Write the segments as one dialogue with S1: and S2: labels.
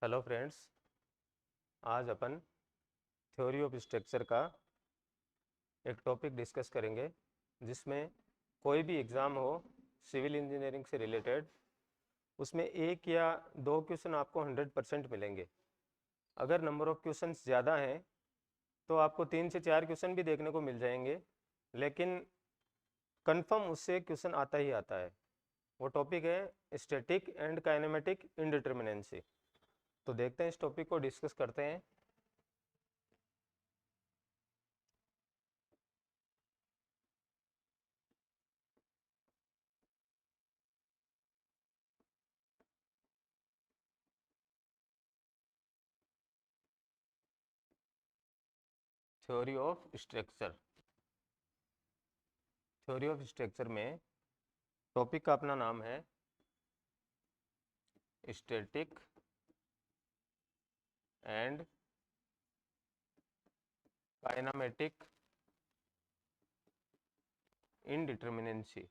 S1: Hello friends, आज अपन theory of structure का एक टॉपिक डिस्कस करेंगे जिसमें कोई भी एग्ज़ाम हो सिविल इंजीनियरिंग से रिलेटेड, उसमें एक या दो क्वेश्चन आपको 100% मिलेंगे। अगर नंबर ऑफ़ क्वेश्चंस ज़्यादा हैं तो आपको 3 से 4 क्वेश्चन भी देखने को मिल जाएंगे, लेकिन कंफर्म उससे क्वेश्चन आता ही आता है। वो टॉपिक है स्टैटिक एंड काइनेमेटिक इंडिटरमिनेंसी। तो देखते हैं, इस टॉपिक को डिस्कस करते हैं। Theory of structure. Theory of structure में टॉपिक का अपना नाम है static and kinematic indeterminacy.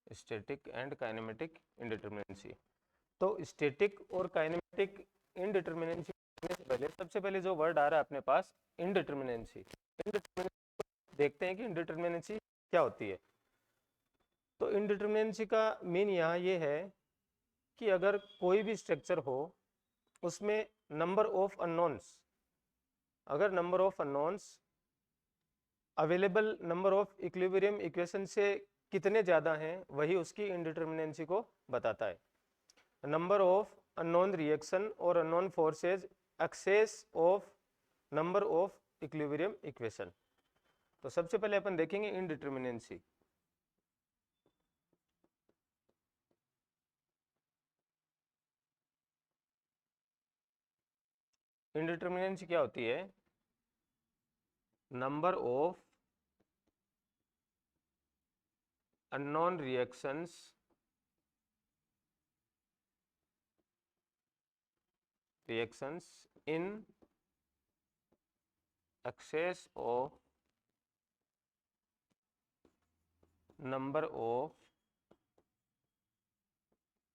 S1: Static and kinematic indeterminacy. तो स्टैटिक और काइनेमेटिक इंडिटरमिनेंसी से पहले सबसे पहले जो वर्ड आ रहा है अपने पास, इंडिटरमिनेंसी। इंडिटरमिनेंसी देखते हैं कि इंडिटरमिनेंसी क्या होती है। तो इंडिटरमिनेंसी का मीन यहाँ ये है कि अगर कोई भी स्ट्रक्चर हो उसमें नंबर ऑफ अननोन्स, अगर number of unknowns available number of equilibrium equation से कितने ज़्यादा हैं, वही उसकी इंडिटरमिनेंसी को बताता है। नंबर ऑफ अननोन रिएक्शन और unknown forces excess of number of equilibrium equation. तो सबसे पहले अपन देखेंगे इंडिटरमिनेंसी। इंडिटरमिनेंसी क्या होती है? Number of unknown reactions in excess of number of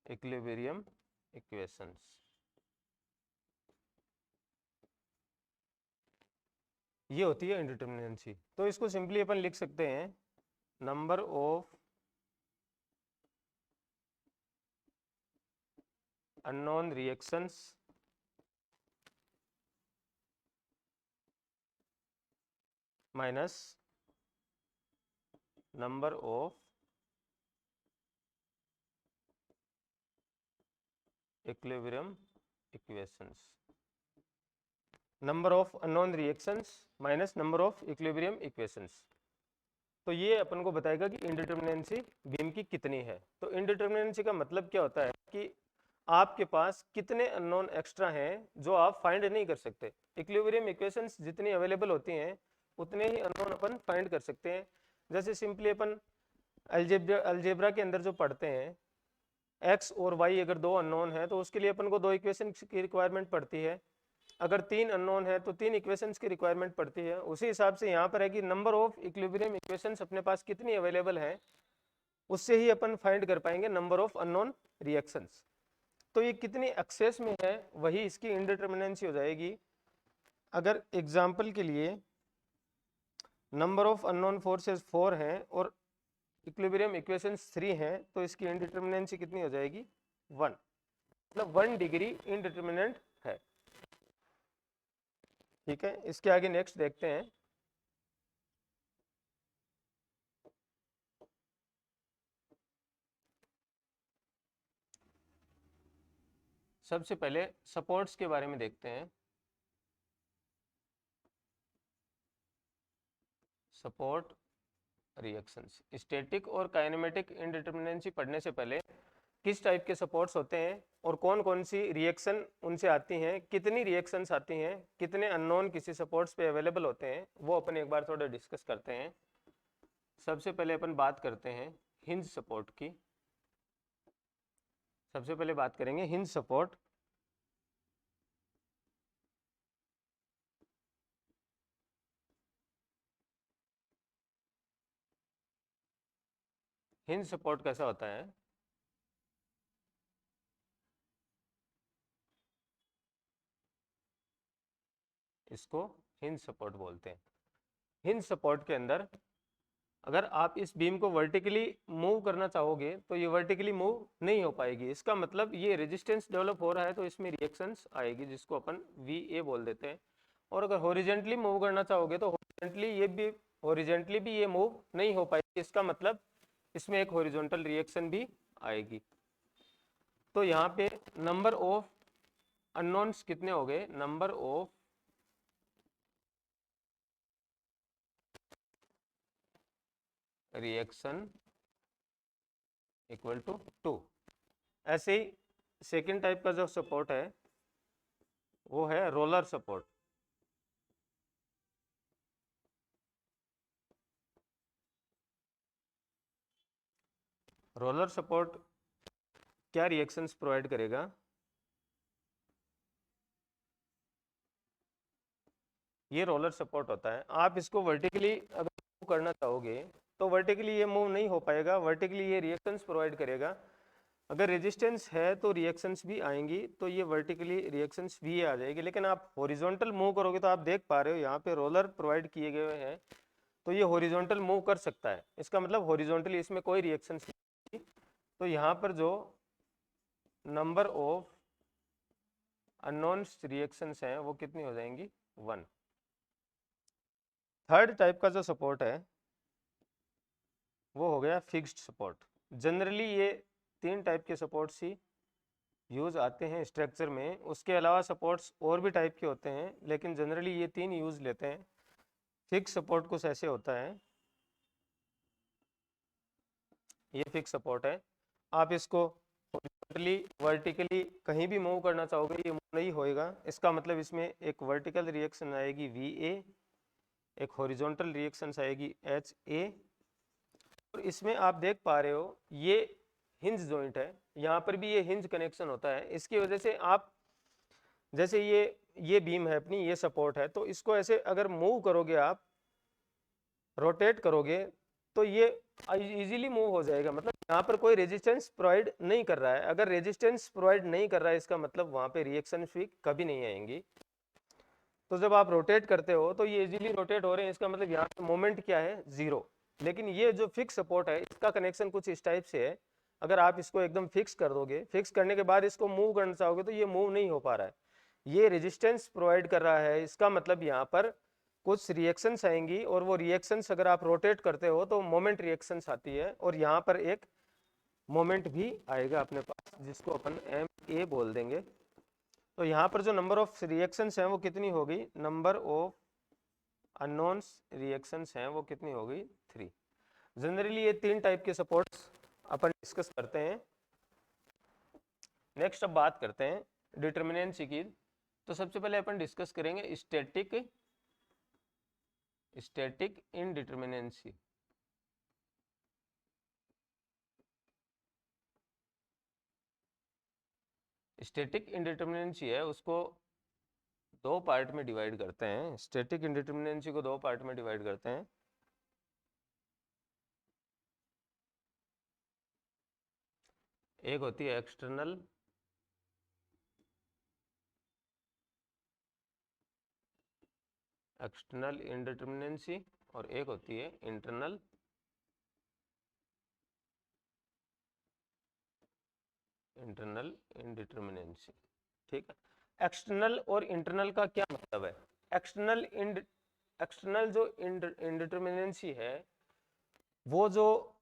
S1: equilibrium equations। ये होती है इंडिटरमिनेंसी। तो इसको सिंपली अपन लिख सकते हैं number of unknown reactions minus number of equilibrium equations. Number of unknown reactions minus number of equilibrium equations. तो ये अपन को बताएगा कि इंडिटरमिनेंसी बीम की कितनी है। तो इंडिटरमिनेंसी का मतलब क्या होता है कि आपके पास कितने अननोन एक्स्ट्रा हैं जो आप फाइंड नहीं कर सकते। इक्विलिब्रियम इक्वेशंस जितनी अवेलेबल होती हैं उतने ही अननोन अपन फाइंड कर सकते हैं। जैसे सिंपली अपन अलजेब्रा के अंदर जो पढ़ते हैं, एक्स और वाई अगर दो अननोन है तो उसके लिए अपन को दो इक्वेशन की रिक्वायरमेंट पड़ती है। अगर 3 अननोन है तो 3 इक्वेशंस की रिक्वायरमेंट पड़ती है। उसी हिसाब से यहाँ पर है कि नंबर ऑफ इक्विलिब्रियम इक्वेशंस अपने पास कितनी अवेलेबल है, उससे ही अपन फाइंड कर पाएंगे नंबर ऑफ अननोन रिएक्शंस। तो ये कितनी एक्सेस में है वही इसकी इंडिटरमिनेंसी हो जाएगी। अगर एग्जाम्पल के लिए नंबर ऑफ अननोन फोर्सेस 4 हैं और इक्विलिब्रियम इक्वेशंस 3 हैं तो इसकी इंडिटरमिनेंसी कितनी हो जाएगी? 1। मतलब 1 डिग्री इंडिटरमिनेंट है। ठीक है, इसके आगे नेक्स्ट देखते हैं। सबसे पहले सपोर्ट्स के बारे में देखते हैं। Support reactions. स्टैटिक और काइनेमेटिक इंडिटरमिनेंसी पढ़ने से पहले किस टाइप के सपोर्ट्स होते हैं और कौन कौन सी रिएक्शन उनसे आती हैं, कितनी रिएक्शंस आती हैं, कितने अननोन किसी सपोर्ट्स पे अवेलेबल होते हैं, वो अपन एक बार थोड़ा डिस्कस करते हैं। सबसे पहले अपन बात करते हैं हिंज सपोर्ट की। सबसे पहले बात करेंगे हिंज सपोर्ट। हिंज सपोर्ट कैसा होता है? इसको हिंज सपोर्ट बोलते हैं। हिंज सपोर्ट के अंदर अगर आप इस बीम को वर्टिकली मूव करना चाहोगे तो ये वर्टिकली मूव नहीं हो पाएगी। इसका मतलब ये रेजिस्टेंस डेवलप हो रहा है तो इसमें रिएक्शंस आएगी, जिसको अपन VA बोल देते हैं। और अगर हॉरिजेंटली मूव करना चाहोगे तो हॉरिजेंटली भी ये मूव नहीं हो पाएगी। इसका मतलब इसमें एक हॉरिजॉन्टल रिएक्शन भी आएगी। तो यहाँ पे नंबर ऑफ अननोन्स कितने हो गए? Number of reaction equal to 2। ऐसे ही सेकेंड टाइप का जो सपोर्ट है वो है रोलर सपोर्ट। रोलर सपोर्ट क्या रिएक्शंस प्रोवाइड करेगा? ये रोलर सपोर्ट होता है। आप इसको वर्टिकली अगर मूव करना चाहोगे तो वर्टिकली ये मूव नहीं हो पाएगा, वर्टिकली ये रिएक्शंस प्रोवाइड करेगा। अगर रेजिस्टेंस है तो रिएक्शंस भी आएंगी, तो ये वर्टिकली रिएक्शंस भी आ जाएगी। लेकिन आप हॉरिजॉन्टल मूव करोगे तो आप देख पा रहे हो यहाँ पे रोलर प्रोवाइड किए गए हैं, तो ये हॉरिजॉन्टल मूव कर सकता है। इसका मतलब हॉरिजॉन्टली इसमें कोई रिएक्शन नहीं। तो यहाँ पर जो नंबर ऑफ अननोन्स रिएक्शंस हैं वो कितनी हो जाएंगी? 1। थर्ड टाइप का जो सपोर्ट है वो हो गया फिक्स्ड सपोर्ट। जनरली ये 3 टाइप के सपोर्ट्स ही यूज आते हैं स्ट्रक्चर में। उसके अलावा सपोर्ट्स और भी टाइप के होते हैं, लेकिन जनरली ये 3 यूज लेते हैं। फिक्स सपोर्ट कुछ ऐसे होता है, ये फिक्स सपोर्ट है। आप इसको हॉरिजॉन्टली वर्टिकली कहीं भी मूव करना चाहोगे ये मूव नहीं होएगा। इसका मतलब इसमें एक वर्टिकल रिएक्शन आएगी VA, एक हॉरिजॉन्टल रिएक्शन आएगी HA। और इसमें आप देख पा रहे हो ये हिंज जॉइंट है, यहाँ पर भी ये हिंज कनेक्शन होता है। इसकी वजह से आप जैसे ये बीम है अपनी, ये सपोर्ट है, तो इसको ऐसे अगर मूव करोगे, आप रोटेट करोगे तो ये इजीली मूव हो जाएगा। मतलब यहाँ पर कोई रेजिस्टेंस प्रोवाइड नहीं कर रहा है। अगर रेजिस्टेंस प्रोवाइड नहीं कर रहा है इसका मतलब वहाँ पे रिएक्शन भी कभी नहीं आएंगी। तो जब आप रोटेट करते हो तो ये इजीली रोटेट हो रहे हैं, इसका मतलब यहाँ पे मोमेंट क्या है? 0। लेकिन ये जो फिक्स सपोर्ट है इसका कनेक्शन कुछ इस टाइप से है। अगर आप इसको एकदम फिक्स कर दोगे, फिक्स करने के बाद इसको मूव करना चाहोगे तो ये मूव नहीं हो पा रहा है, ये रेजिस्टेंस प्रोवाइड कर रहा है। इसका मतलब यहाँ पर कुछ रिएक्शंस आएंगी, और वो रिएक्शंस अगर आप रोटेट करते हो तो मोमेंट रिएक्शंस आती है, और यहाँ पर एक मोमेंट भी आएगा अपने पास, जिसको अपन MA बोल देंगे। तो यहाँ पर जो नंबर ऑफ रिएक्शंस हैं वो कितनी होगी? नंबर ऑफ अननोन्स रिएक्शंस हैं वो कितनी होगी? 3। जनरली ये 3 टाइप के सपोर्ट्स अपन डिस्कस करते हैं। नेक्स्ट अब बात करते हैं डिटर्मिनेंसी की। तो सबसे पहले अपन डिस्कस करेंगे स्टैटिक इनडिटर्मिनेंसी। स्टैटिक इनडिटर्मिनेंसी है उसको 2 पार्ट में डिवाइड करते हैं। स्टैटिक इनडिटर्मिनेंसी को 2 पार्ट में डिवाइड करते हैं। एक होती है एक्सटर्नल इनडिटर्मिनेंसी, और एक होती है इंटरनल इनडिटर्मिनेंसी। ठीक है, एक्सटर्नल और इंटरनल का क्या मतलब है? एक्सटर्नल जो इनडिटर्मिनेंसी है वो जो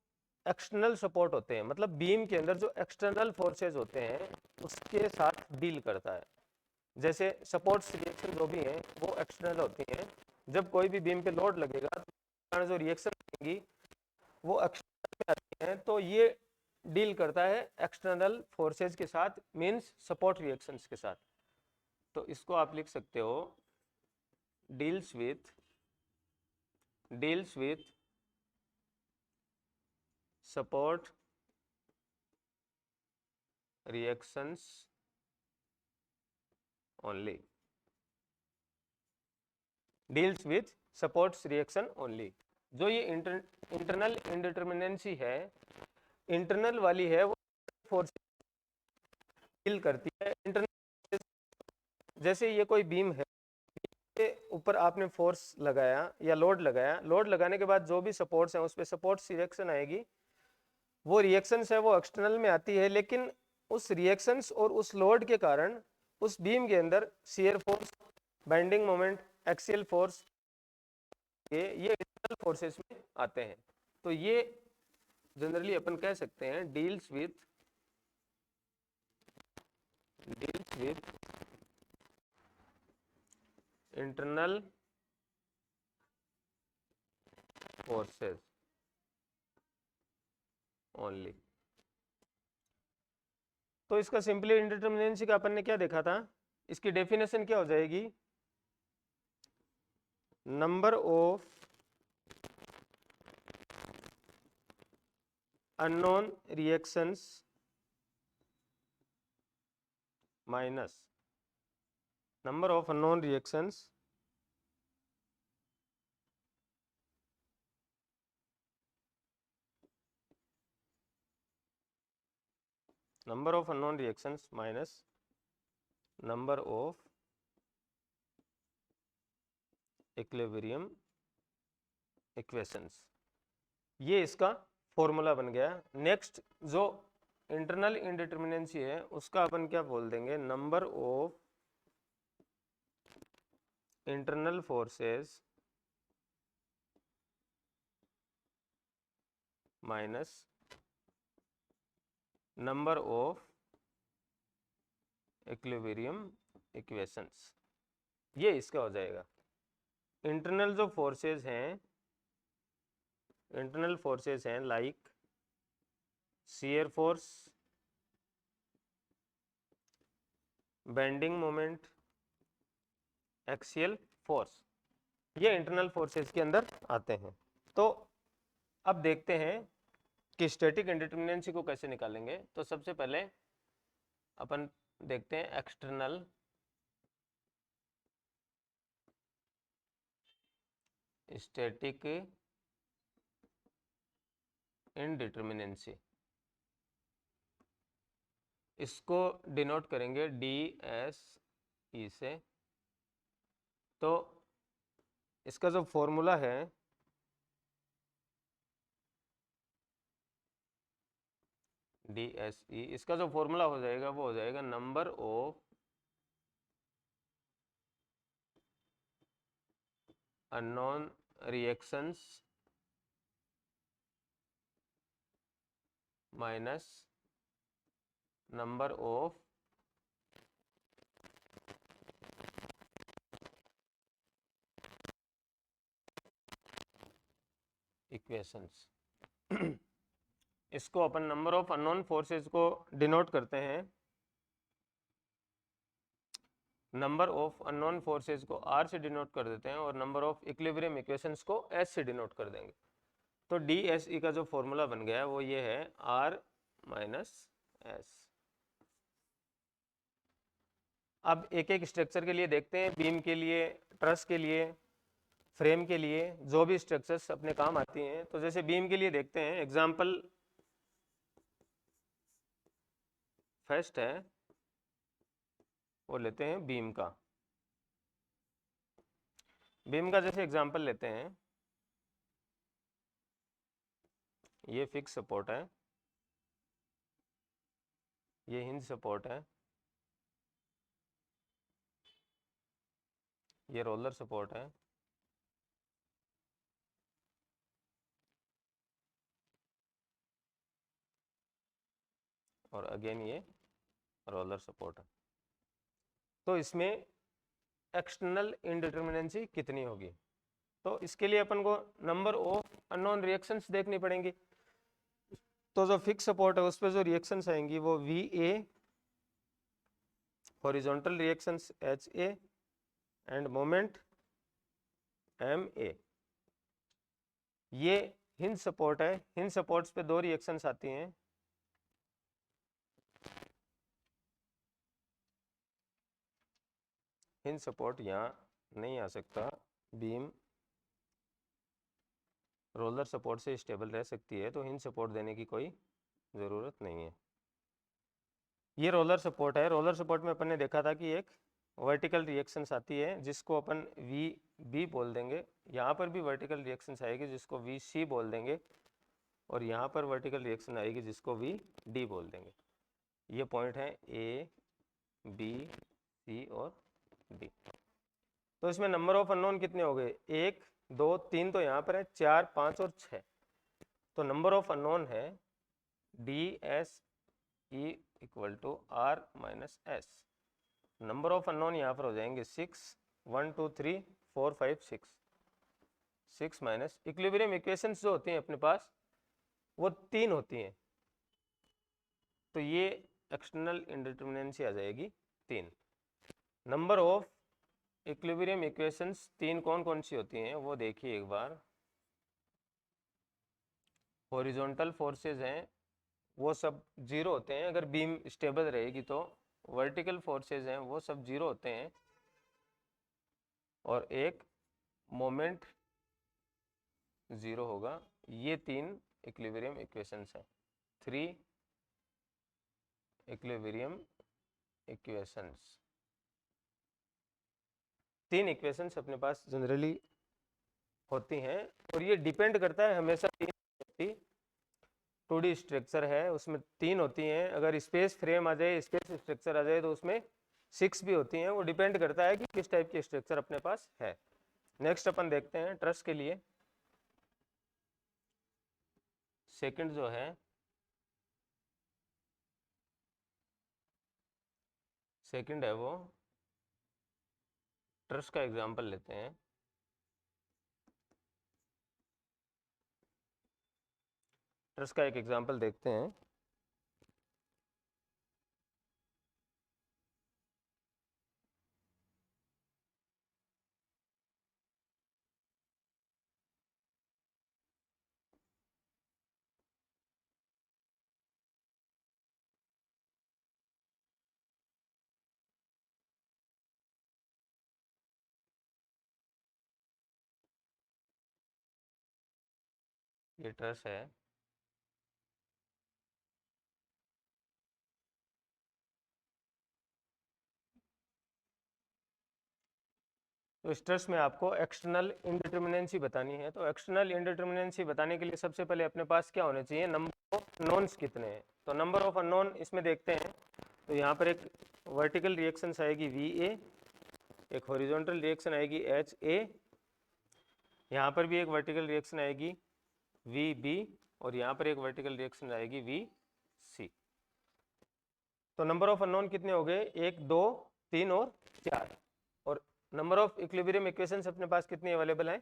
S1: एक्सटर्नल सपोर्ट होते हैं, मतलब बीम के अंदर जो एक्सटर्नल फोर्सेज होते हैं उसके साथ डील करता है। जैसे सपोर्ट्स रिएक्शन जो भी हैं वो एक्सटर्नल होती हैं। जब कोई भी बीम पे लोड लगेगा तो जो रिएक्शन आएंगी वो एक्सटर्नल में आती हैं, तो ये डील करता है एक्सटर्नल फोर्सेज के साथ, मींस सपोर्ट रिएक्शंस के साथ। तो इसको आप लिख सकते हो deals with support reactions only, deals with supports reaction only. जो ये इंटरनल इनडिटर्मिनेंसी है इंटरनल वाली है वो फोर्स डील करती है इंटरनल। जैसे ये कोई बीम है, के ऊपर आपने फोर्स लगाया या लोड लगाया, लोड लगाने के बाद जो भी सपोर्ट्स हैं उस पर सपोर्ट्स रिएक्शन आएगी, वो रिएक्शंस है वो एक्सटर्नल में आती है, लेकिन उस रिएक्शंस और उस लोड के कारण उस बीम के अंदर shear force, binding moment, axial force, ये इंटरनल फोर्सेस में आते हैं। तो ये जनरली अपन कह सकते हैं deals with internal forces only. तो इसका सिंपली इंडिटरमिनेंसी का अपन ने क्या देखा था, इसकी डेफिनेशन क्या हो जाएगी, number of unknown reactions minus number of unknown reactions number of unknown reactions minus number of equilibrium equations, ये इसका फॉर्मूला बन गया। नेक्स्ट जो इंटरनल इंडिटरमिनेंसी है उसका अपन क्या बोल देंगे, number of internal forces minus number of equilibrium equations, ये इसका हो जाएगा। इंटरनल जो फोर्सेस हैं, इंटरनल फोर्सेस हैं like shear force, bending moment, axial force, ये इंटरनल फोर्सेस के अंदर आते हैं। तो अब देखते हैं कि स्टैटिक इंडिटरमिनेंसी को कैसे निकालेंगे। तो सबसे पहले अपन देखते हैं एक्सटर्नल स्टैटिक इंडिटरमिनेंसी, इसको डिनोट करेंगे DSE से। तो इसका जो फॉर्मूला है DSE, इसका जो फॉर्मूला हो जाएगा वो हो जाएगा number of unknown reactions minus number of equations. इसको अपन नंबर ऑफ अननोन फोर्सेस को डिनोट करते हैं, नंबर ऑफ अननोन फोर्सेस को R से डिनोट कर देते हैं और नंबर ऑफ इक्विलिब्रियम इक्वेशंस को S से डिनोट कर देंगे। तो DSE का जो फॉर्मूला बन गया वो ये है R माइनस S। अब एक एक स्ट्रक्चर के लिए देखते हैं, बीम के लिए, ट्रस के लिए, फ्रेम के लिए, जो भी स्ट्रक्चर्स अपने काम आती हैं। तो जैसे बीम के लिए देखते हैं, एग्जाम्पल फर्स्ट है वो लेते हैं बीम का। बीम का जैसे एग्जाम्पल लेते हैं, ये फिक्स सपोर्ट है, ये हिंज सपोर्ट है, ये रोलर सपोर्ट है, और अगेन ये रोलर सपोर्ट है। तो इसमें एक्सटर्नल इंडिटरमिनेंसी कितनी होगी, तो इसके लिए अपन को नंबर ऑफ अननोन रिएक्शंस देखनी पड़ेंगी। तो जो फिक्स सपोर्ट है उस पर जो रिएक्शंस आएंगी वो VA, horizontal reactions HA end moment MA। ये हिंज सपोर्ट है, हिंज सपोर्ट्स पे दो रिएक्शंस आती हैं, हिंज सपोर्ट यहाँ नहीं आ सकता, बीम रोलर सपोर्ट से स्टेबल रह सकती है, तो हिंज सपोर्ट देने की कोई ज़रूरत नहीं है। ये रोलर सपोर्ट है। रोलर सपोर्ट में अपन ने देखा था कि एक वर्टिकल रिएक्शंस आती है जिसको अपन वी बी बोल देंगे, यहाँ पर भी वर्टिकल रिएक्शंस आएगी जिसको वी सी बोल देंगे, और यहाँ पर वर्टिकल रिएक्शन आएगी जिसको वी डी बोल देंगे। ये पॉइंट है ए बी सी और डी। तो इसमें नंबर ऑफ अननोन कितने हो गए? 1 2 3 तो यहाँ पर है, 4 5 और 6। तो नंबर ऑफ अननोन है D S E equal to R minus S. Number of unknown यहाँ पर हो जाएंगे 6 1 2 3 4 5 6 6 माइनस इक्विलिब्रियम इक्वेशंस जो होती हैं अपने पास वो 3 होती हैं, तो ये एक्सटर्नल इंडिटरमिनेंसी आ जाएगी 3। नंबर ऑफ इक्विलिब्रियम इक्वेशंस 3 कौन कौन सी होती हैं वो देखिए एक बार। हॉरिजॉन्टल फोर्सेस हैं वो सब 0 होते हैं अगर बीम स्टेबल रहेगी तो। वर्टिकल फोर्सेस हैं वो सब 0 होते हैं, और एक मोमेंट 0 होगा। ये 3 इक्विलिब्रियम इक्वेशंस हैं, 3 इक्विलिब्रियम इक्वेशंस। 3 इक्वेशंस अपने पास जनरली होती हैं, और ये डिपेंड करता है हमेशा 2D स्ट्रक्चर है उसमें 3 होती हैं। अगर स्पेस फ्रेम आ जाए, स्पेस स्ट्रक्चर आ जाए तो उसमें 6 भी होती हैं। वो डिपेंड करता है कि किस टाइप की स्ट्रक्चर अपने पास है। नेक्स्ट अपन देखते हैं ट्रस के लिए। सेकंड जो है सेकंड है वो ट्रस का एग्जांपल लेते हैं। ट्रस का एक एग्जांपल देखते हैं। ये ट्रस है, तो इस ट्रस में आपको एक्सटर्नल इंडिटरमिनेंसी बतानी है। तो एक्सटर्नल इंडिटरमिनेंसी बताने के लिए सबसे पहले अपने पास क्या होने चाहिए? नंबर ऑफ नोन्स कितने हैं। तो नंबर ऑफ अननोन इसमें देखते हैं। तो यहाँ पर एक वर्टिकल रिएक्शंस आएगी वी ए, एक हॉरिजॉन्टल रिएक्शन आएगी एच ए, यहाँ पर भी एक वर्टिकल रिएक्शन आएगी वी बी, और यहाँ पर एक वर्टिकल रिएक्शन आएगी वी सी। तो नंबर ऑफ अननोन कितने हो गए? 1 2 3 और 4। और नंबर ऑफ इक्विलिब्रियम इक्वेशंस अपने पास कितनी अवेलेबल हैं?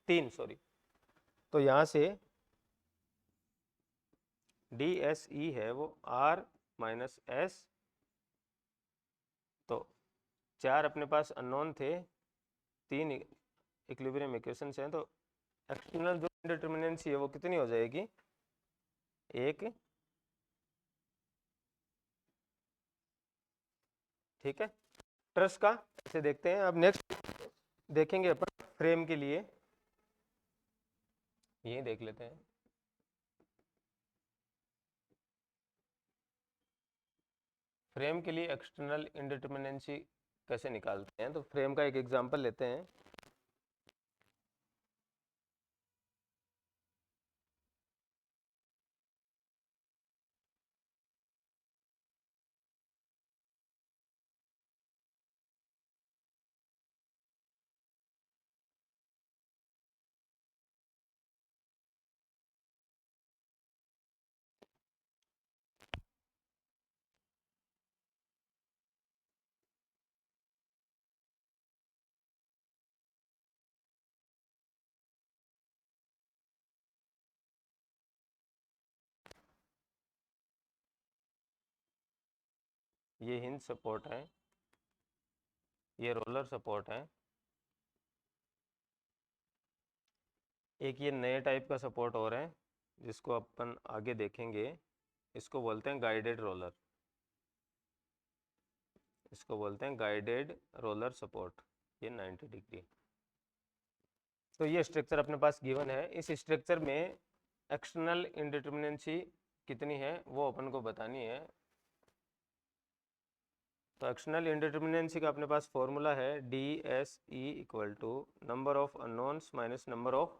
S1: 3 सॉरी। तो यहाँ से डी एस ई है वो आर माइनस एस। तो 4 अपने पास अननोन थे, 3 इक्विलिब्रियम इक्वेशंस हैं, तो एक्सटर्नल जो इंडिटरमिनेंसी है वो कितनी हो जाएगी? 1। ठीक है, ट्रस का ऐसे देखते हैं। अब नेक्स्ट देखेंगे अपन फ्रेम के लिए, ये देख लेते हैं। फ्रेम के लिए एक्सटर्नल इंडिटरमिनेंसी कैसे निकालते हैं? तो फ्रेम का एक एग्जांपल लेते हैं। ये हिंज सपोर्ट है, ये रोलर सपोर्ट है। एक ये नए टाइप का सपोर्ट और है जिसको अपन आगे देखेंगे, इसको बोलते हैं गाइडेड रोलर। इसको बोलते हैं गाइडेड रोलर सपोर्ट। ये 90 डिग्री। तो ये स्ट्रक्चर अपने पास गिवन है। इस स्ट्रक्चर में एक्सटर्नल इंडिटरमिनेंसी कितनी है वो अपन को बतानी है। तो एक्सटर्नल इंडिटर्मिनेंसी का अपने पास फॉर्मूला है DSE equal to number of unknowns minus number of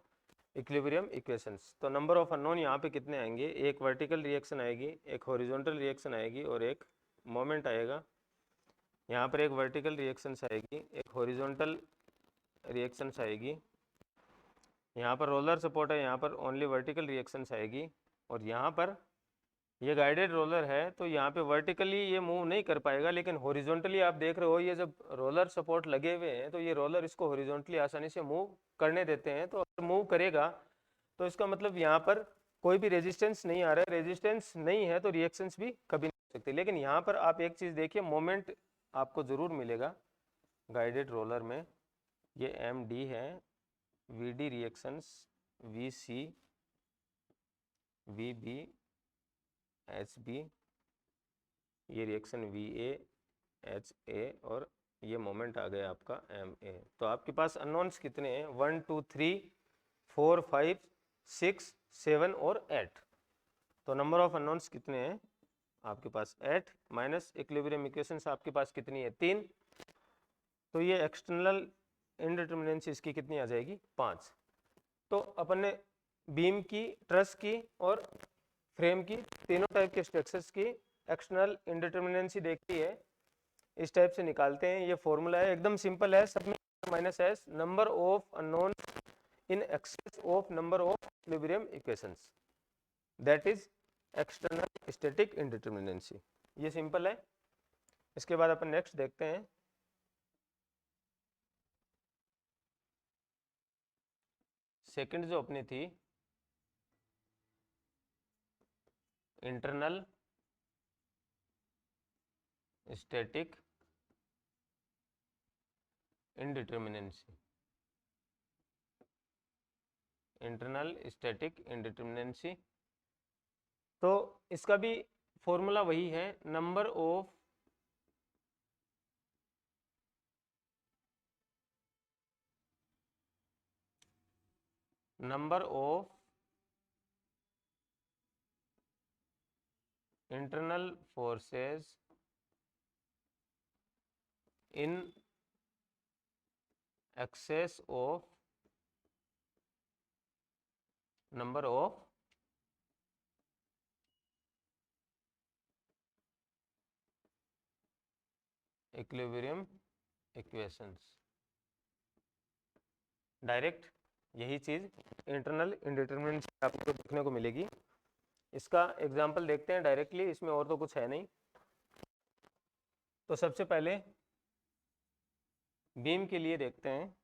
S1: equilibrium equations. तो नंबर ऑफ अननोन यहाँ पे कितने आएंगे, एक वर्टिकल रिएक्शन आएगी, एक हॉरिजॉन्टल रिएक्शन आएगी और एक मोमेंट आएगा। यहाँ पर एक वर्टिकल रिएक्शंस आएगी, एक हॉरिजॉन्टल रिएक्शंस आएगी। यहाँ पर रोलर सपोर्ट है, यहाँ पर ओनली वर्टिकल रिएक्शंस आएगी। और यहाँ पर ये गाइडेड रोलर है तो यहाँ पे वर्टिकली ये मूव नहीं कर पाएगा, लेकिन हॉरिजॉन्टली आप देख रहे हो ये जब रोलर सपोर्ट लगे हुए हैं तो ये रोलर इसको हॉरिजॉन्टली आसानी से मूव करने देते हैं। तो अगर मूव करेगा तो इसका मतलब यहाँ पर कोई भी रेजिस्टेंस नहीं आ रहा है, रेजिस्टेंस नहीं है तो रिएक्शंस भी कभी नहीं हो सकती। लेकिन यहाँ पर आप एक चीज़ देखिए, मोमेंट आपको ज़रूर मिलेगा गाइडेड रोलर में। ये MD है, VD reactions, VC, VB, HB, ये रिएक्शन VA, HA और ये मोमेंट आ गया आपका MA। तो आपके पास अननोन्स कितने हैं, 1 2 3 4 5 6 7 और 8। तो नंबर ऑफ अननोन्स कितने हैं आपके पास 8 माइनस इक्विलिब्रियम इक्वेशंस आपके पास कितनी है 3। तो ये एक्सटर्नल इंडिटर्मिनेंसी इसकी कितनी आ जाएगी 5। तो अपन ने बीम की, ट्रस की और फ्रेम की, तीनों टाइप के स्ट्रक्चर्स की एक्सटर्नल इंडिटर्मिनेंसी देखी है। इस टाइप से निकालते हैं। ये फॉर्मूला है, एकदम सिंपल है, सब में minus S number of unknown in excess of number of equilibrium equations, that is external static indeterminacy. ये सिंपल है। इसके बाद अपन नेक्स्ट देखते हैं। सेकंड जो अपनी थी इंटरनल स्टैटिक इंडिटर्मिनेंसी, इंटरनल स्टैटिक इंडिटर्मिनेंसी। तो इसका भी फॉर्मूला वही है, number of internal forces in excess of number of equilibrium equations. Direct यही चीज़ इंटरनल इंडिटरमिनेंसी आपको देखने को मिलेगी। इसका एग्जांपल देखते हैं डायरेक्टली, इसमें और तो कुछ है नहीं। तो सबसे पहले बीम के लिए देखते हैं।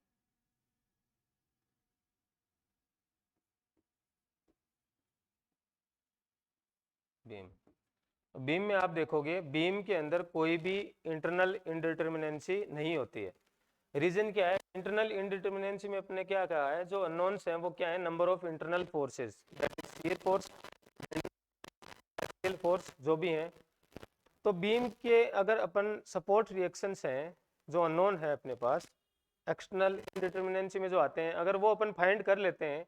S1: बीम में आप देखोगे बीम के अंदर कोई भी इंटरनल इंडिटर्मिनेंसी नहीं होती है। रीजन क्या है, इंटरनल इंडिटर्मिनेंसी में अपने क्या कहा है, जो अननोन्स हैं वो क्या है, number of internal forces, shear force, axial force जो भी हैं। तो बीम के अगर अपन सपोर्ट रिएक्शंस हैं जो अननोन है अपने पास, एक्सटर्नल इंडिटर्मिनेंसी में जो आते हैं, अगर वो अपन फाइंड कर लेते हैं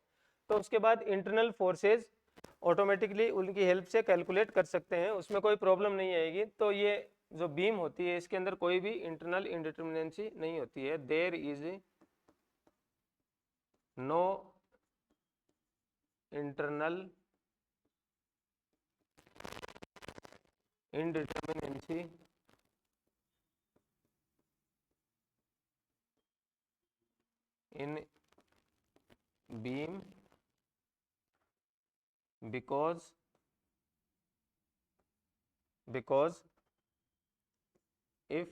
S1: तो उसके बाद इंटरनल फोर्सेस ऑटोमेटिकली उनकी हेल्प से कैलकुलेट कर सकते हैं, उसमें कोई प्रॉब्लम नहीं आएगी। तो ये जो बीम होती है इसके अंदर कोई भी इंटरनल इंडिटर्मिनेंसी नहीं होती है। There is no internal indeterminacy in beam because if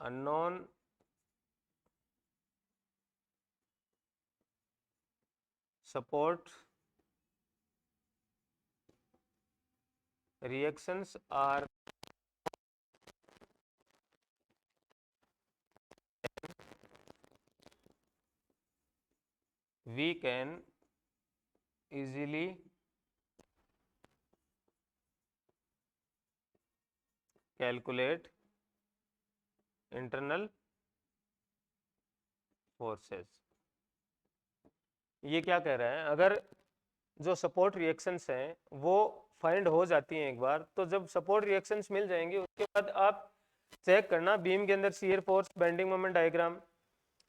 S1: unknown support reactions are we can easily calculate internal forces. ये क्या कह रहा है, अगर जो सपोर्ट रिएक्शंस हैं वो फाइंड हो जाती हैं एक बार, तो जब सपोर्ट रिएक्शंस मिल जाएंगे उसके बाद आप चेक करना बीम के अंदर shear force, bending moment diagram,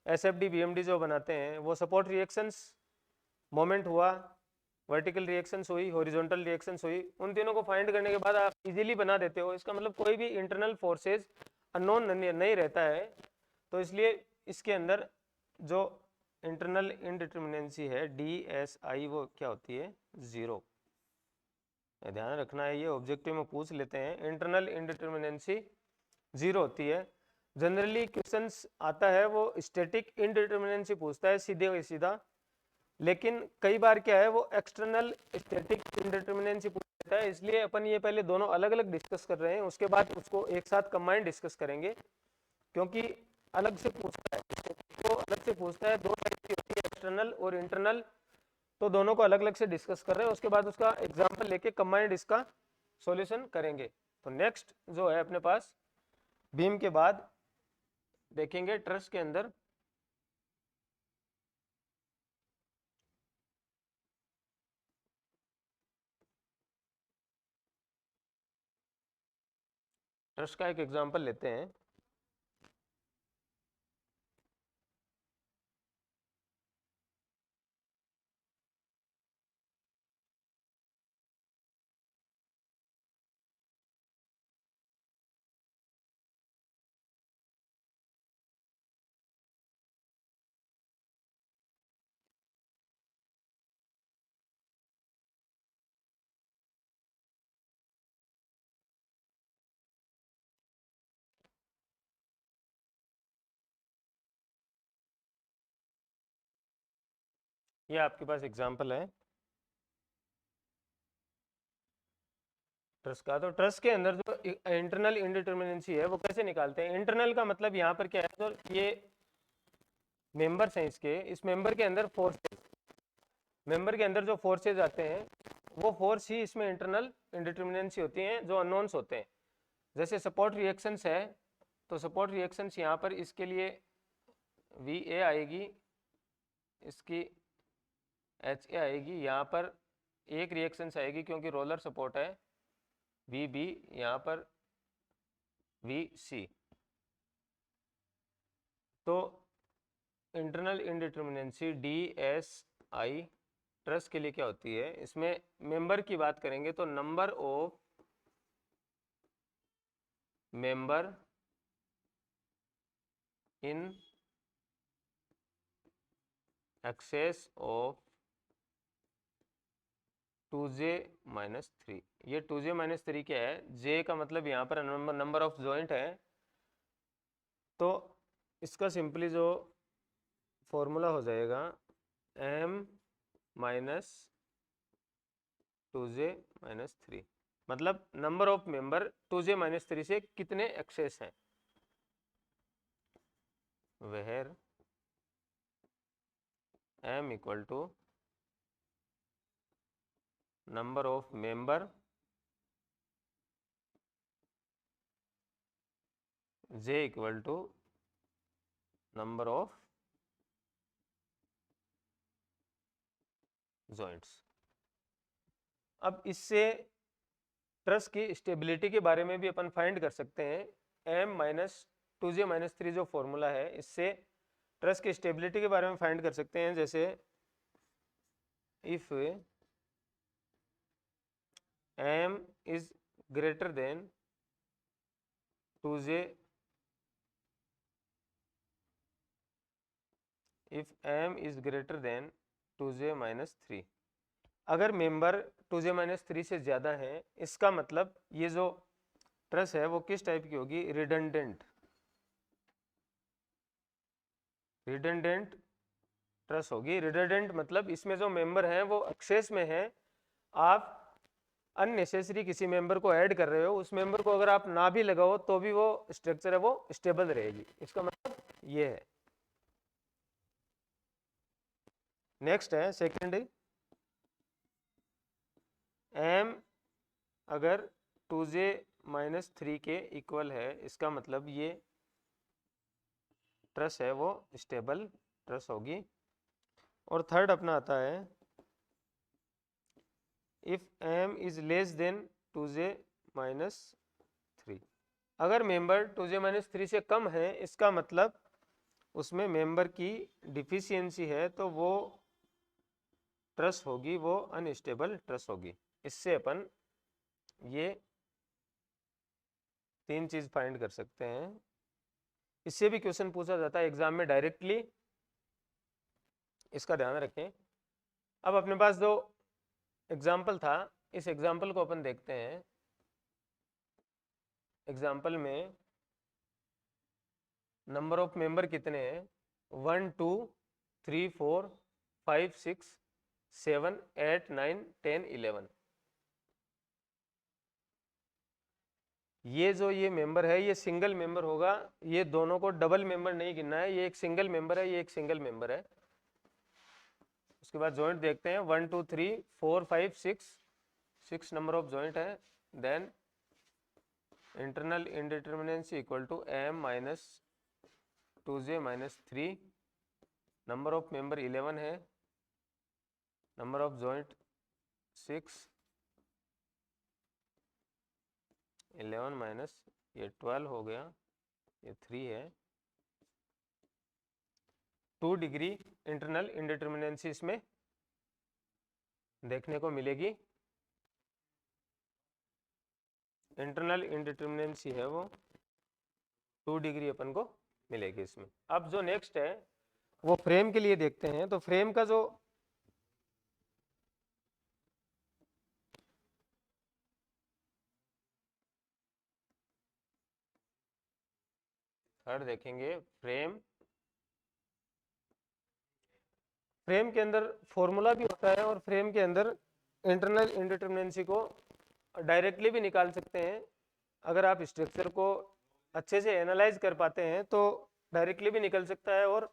S1: SFD BMD जो बनाते हैं वो सपोर्ट रिएक्शंस, मोमेंट हुआ, वर्टिकल रिएक्शंस हुई, हॉरिजॉन्टल रिएक्शंस हुई, उन तीनों को फाइंड करने के बाद आप इजीली बना देते हो। इसका मतलब कोई भी इंटरनल फोर्सेज अननोन नहीं रहता है, तो इसलिए इसके अंदर जो इंटरनल इनडिटर्मिनेंसी है DSI वो क्या होती है, 0। ध्यान रखना है, ये ऑब्जेक्टिव में पूछ लेते हैं, इंटरनल इनडिटर्मिनेंसी 0 होती है। जनरली क्वेश्चंस आता है वो स्टैटिक इनडिटर्मिनेंसी पूछता है सीधे सीधा, लेकिन कई बार क्या है वो एक्सटर्नल स्टैटिक इनडिटर्मिनेंसी पूछ लेता है, इसलिए अपन ये पहले दोनों अलग अलग डिस्कस कर रहे हैं, उसके बाद उसको एक साथ कंबाइंड डिस्कस करेंगे, क्योंकि अलग से पूछता है, तो अलग से पूछता है, दो टाइप की होती है एक्सटर्नल और इंटरनल, तो दोनों को अलग अलग से डिस्कस कर रहे हैं, उसके बाद उसका एग्जाम्पल लेके कंबाइंड इसका सॉल्यूशन करेंगे। तो नेक्स्ट जो है अपने पास बीम के बाद देखेंगे ट्रस के अंदर ट्रस का एक एग्जांपल लेते हैं। ये आपके पास एग्जांपल है ट्रस का। तो ट्रस के अंदर जो इंटरनल इनडिटर्मिनेंसी है वो कैसे निकालते हैं, इंटरनल का मतलब यहाँ पर क्या है, तो ये मेंबर्स हैं इसके, इस मेंबर के अंदर फोर्सेज, मेंबर के अंदर जो फोर्सेज आते हैं वो फोर्स ही इसमें इंटरनल इनडिटर्मिनेंसी होती हैं जो अननोन्स होते हैं। जैसे सपोर्ट रिएक्शंस है, तो सपोर्ट रिएक्शंस यहाँ पर इसके लिए VA आएगी, इसकी HA आएगी, यहाँ पर एक रिएक्शंस आएगी क्योंकि रोलर सपोर्ट है VB, यहाँ पर VC। तो इंटरनल इनडिटर्मिनेंसी DSI ट्रस के लिए क्या होती है, इसमें मेंबर की बात करेंगे तो number of member in excess of 2J-3। ये 2J-3 क्या है, J का मतलब यहाँ पर नंबर ऑफ जॉइंट है, तो इसका सिंपली जो फॉर्मूला हो जाएगा M माइनस 2J-3, मतलब नंबर ऑफ मेंबर 2J-3 से कितने एक्सेस हैं, where M equal to number of member J equal to number of joints. अब इससे ट्रस की स्टेबिलिटी के बारे में भी अपन फाइंड कर सकते हैं, M माइनस 2J-3 जो फॉर्मूला है इससे ट्रस की स्टेबिलिटी के बारे में फाइंड कर सकते हैं। जैसे if M is greater than 2J, if M is greater than 2J-3, अगर मेंबर 2J-3 से ज़्यादा है, इसका मतलब ये जो ट्रस है वो किस टाइप की होगी, रिडंडेंट, रिडंडेंट ट्रस होगी। रिडंडेंट मतलब इसमें जो मेंबर हैं वो एक्सेस में है, आप अननेसेसरी किसी मेंबर को ऐड कर रहे हो, उस मेंबर को अगर आप ना भी लगाओ तो भी वो स्ट्रक्चर है वो स्टेबल रहेगी, इसका मतलब ये है। नेक्स्ट है सेकेंड, M अगर 2J-3 के इक्वल है, इसका मतलब ये ट्रस है वो स्टेबल ट्रेस होगी। और थर्ड अपना आता है if m is less than 2j minus 3। अगर मेंबर 2j माइनस 3 से कम है, इसका मतलब उसमें मेंबर की डिफिशियंसी है, तो वो ट्रस होगी, वो अनस्टेबल ट्रस होगी। इससे अपन ये 3 चीज फाइंड कर सकते हैं। इससे भी क्वेश्चन पूछा जाता है एग्जाम में डायरेक्टली, इसका ध्यान रखें। अब अपने पास जो एग्जाम्पल था, इस एग्जाम्पल को अपन देखते हैं। एग्जाम्पल में नंबर ऑफ मेंबर कितने हैं? 1 2 3 4 5 6 7 8 9 10 11। ये जो ये मेंबर है ये सिंगल मेंबर होगा, ये दोनों को डबल मेंबर नहीं गिनना है। ये एक सिंगल मेंबर है, ये एक सिंगल मेंबर है। उसके बाद जॉइंट देखते हैं, 1 2 3 4 5 6 नंबर ऑफ जॉइंट है। Then internal indeterminacy equal to m minus 2j minus 3। Number of member 11 है, नंबर ऑफ जॉइंट 6, 11 माइनस ये 12 हो गया, ये 3 है। 2 डिग्री इंटरनल इंडिटर्मिनेंसी इसमें देखने को मिलेगी। इंटरनल इंडिटर्मिनेंसी है वो 2 डिग्री अपन को मिलेगी इसमें। अब जो नेक्स्ट है वो फ्रेम के लिए देखते हैं। तो फ्रेम का जो थर्ड देखेंगे, फ्रेम के अंदर फॉर्मूला भी होता है और फ्रेम के अंदर इंटरनल इंडिटर्मिनेंसी को डायरेक्टली भी निकाल सकते हैं। अगर आप स्ट्रक्चर को अच्छे से एनालाइज कर पाते हैं तो डायरेक्टली भी निकल सकता है और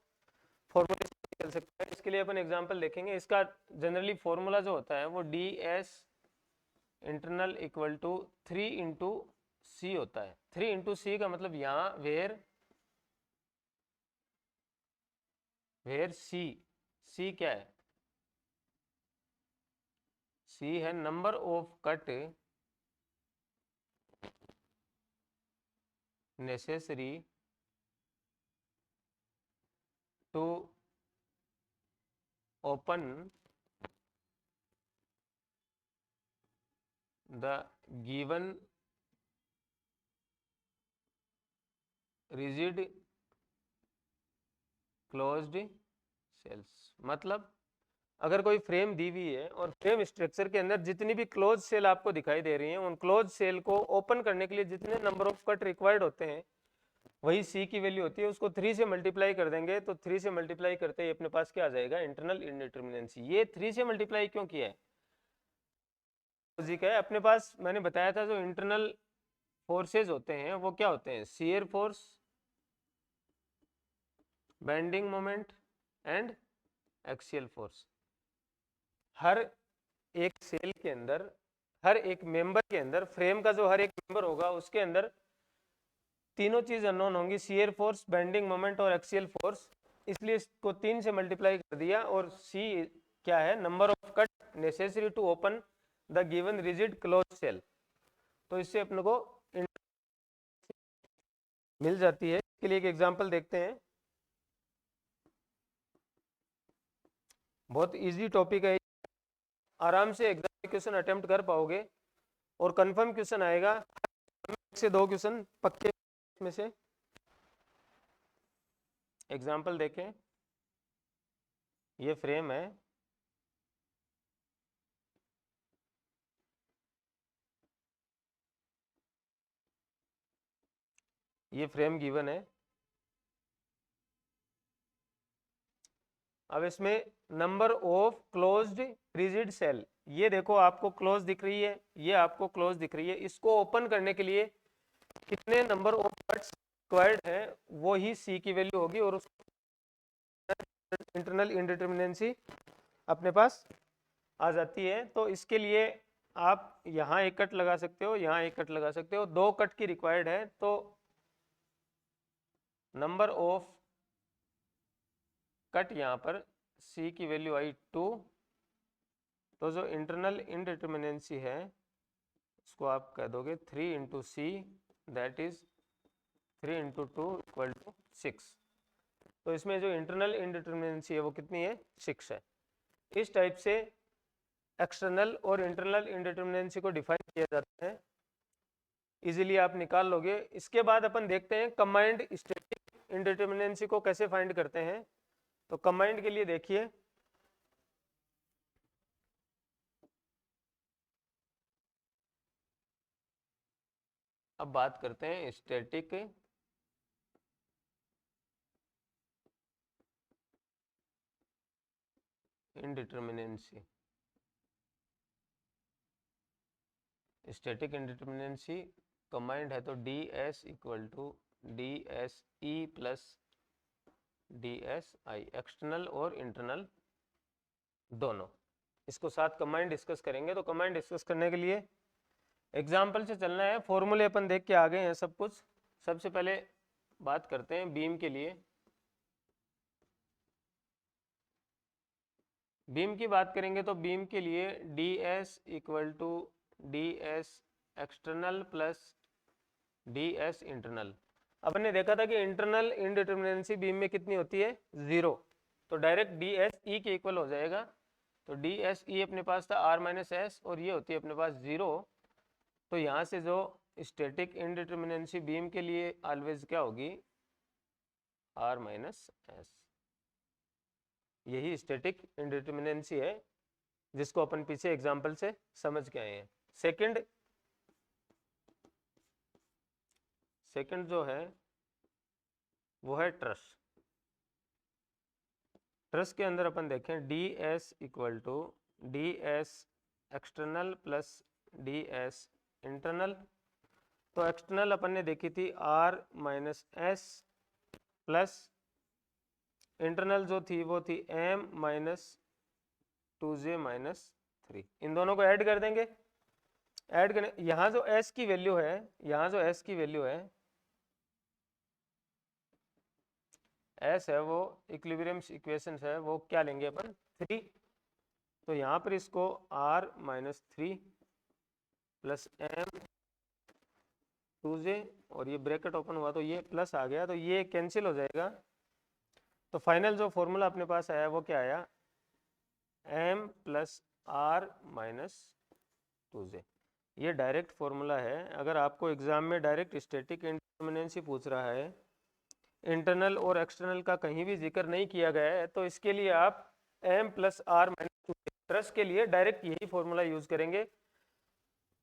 S1: फॉर्मूले से निकल सकता है। इसके लिए अपन एग्जांपल देखेंगे। इसका जनरली फॉर्मूला जो होता है वो ds internal equal to 3 into C होता है। 3 इंटू सी का मतलब यहाँ वेयर सी क्या है? सी है number of cut necessary to open the given rigid closed cells. मतलब अगर कोई फ्रेम दी हुई है और फ्रेम स्ट्रक्चर के अंदर जितनी भी क्लोज सेल आपको दिखाई दे रही हैं, उन क्लोज सेल को ओपन करने के लिए जितने नंबर ऑफ कट रिक्वायर्ड होते हैं वही सी की वैल्यू होती है। उसको 3 से मल्टीप्लाई कर देंगे तो 3 से मल्टीप्लाई करते ही अपने पास क्या आ जाएगा? इंटरनल इंडिटर्मिनेंसी। ये 3 से मल्टीप्लाई क्यों किया है? लॉजिक है अपने पास। मैंने बताया था जो इंटरनल फोर्सेज होते हैं वो क्या होते हैं? Shear force, bending moment and axial force. हर एक सेल के अंदर, हर एक मेंबर के अंदर, फ्रेम का जो हर एक मेंबर होगा उसके अंदर तीनों चीज अननोन होंगी, शियर फोर्स, बेंडिंग मोमेंट और एक्सियल फोर्स। इसलिए इसको 3 से मल्टीप्लाई कर दिया। और सी क्या है? Number of cut necessary to open the given rigid close cell. तो इससे अपने को मिल जाती है। इसके लिए एक एग्जांपल देखते हैं। बहुत इजी टॉपिक है, आराम से एग्जाम क्वेश्चन अटेम्प्ट कर पाओगे और कंफर्म क्वेश्चन आएगा। 1 से 2 क्वेश्चन पक्के में से। एग्जांपल देखें, ये फ्रेम है, ये फ्रेम गिवन है। अब इसमें number of closed rigid cell, ये देखो आपको क्लोज दिख रही है, ये आपको क्लोज दिख रही है। इसको ओपन करने के लिए कितने नंबर ऑफ कट्स रिक्वायर्ड है, वो ही सी की वैल्यू होगी और इंटरनल इंडिटर्मिनेंसी अपने पास आ जाती है। तो इसके लिए आप यहाँ एक कट लगा सकते हो, यहाँ एक कट लगा सकते हो। 2 कट की रिक्वायर्ड है तो नंबर ऑफ कट यहाँ पर c की वैल्यू आई 2, तो जो इंटरनल इनडिटर्मिनेंसी है उसको आप कह दोगे 3 into C, that is 3 into 2 equal to 6। तो इसमें जो इंटरनल इनडिटर्मिनेंसी है वो कितनी है, 6 है। इस टाइप से एक्सटर्नल और इंटरनल इनडिटर्मिनेंसी को डिफाइन किया जाता है, इजीली आप निकाल लोगे। इसके बाद अपन देखते हैं कंबाइंड स्टैटिक इनडिटर्मिनेंसी को कैसे फाइंड करते हैं। तो कंबाइंड के लिए देखिए, अब बात करते हैं static indeterminacy. Static indeterminacy combined है तो D S equal to D S E plus D S I, external और इंटरनल दोनों। इसको साथ कंबाइंड डिस्कस करेंगे। तो कंबाइंड डिस्कस करने के लिए एग्जाम्पल से चलना है, फॉर्मूले अपन देख के आ गए हैं सब कुछ। सबसे पहले बात करते हैं बीम के लिए। बीम की बात करेंगे तो बीम के लिए D S equal to D S external plus D S internal. अपन ने देखा था कि इंटरनल इनडिटर्मिनेंसी बीम में कितनी होती है, 0, तो डायरेक्ट डी एस ई के इक्वल हो जाएगा। तो डी एस ई अपने पास था आर माइनस एस और ये होती है अपने पास 0। तो यहाँ से जो स्टैटिक इनडिटर्मिनेंसी बीम के लिए ऑलवेज क्या होगी, आर माइनस एस। यही स्टैटिक इनडिटर्मिनेंसी है जिसको अपन पीछे एग्जाम्पल से समझ के आए हैं। सेकंड जो है वो है ट्रस। ट्रस के अंदर अपन देखें D S equal to D S external plus D S internal. तो एक्सटर्नल अपन ने देखी थी R minus S plus internal जो थी वो थी एम माइनस 2j माइनस 3। इन दोनों को ऐड कर देंगे। ऐड करने यहाँ जो s की वैल्यू है, यहाँ जो s की वैल्यू है s है वो इक्विलिब्रियम इक्वेशंस है, वो क्या लेंगे अपन 3। तो यहाँ पर इसको r minus 3 plus M 2j और ये ब्रैकेट ओपन हुआ तो ये प्लस आ गया, तो ये कैंसिल हो जाएगा। तो फाइनल जो फॉर्मूला अपने पास आया वो क्या आया, m plus R minus 2j। ये डायरेक्ट फॉर्मूला है। अगर आपको एग्जाम में डायरेक्ट स्टैटिक इनडिटर्मिनेंसी पूछ रहा है, इंटरनल और एक्सटर्नल का कहीं भी जिक्र नहीं किया गया है, तो इसके लिए आप m plus R minus 2j truss के लिए डायरेक्ट यही फॉर्मूला यूज करेंगे।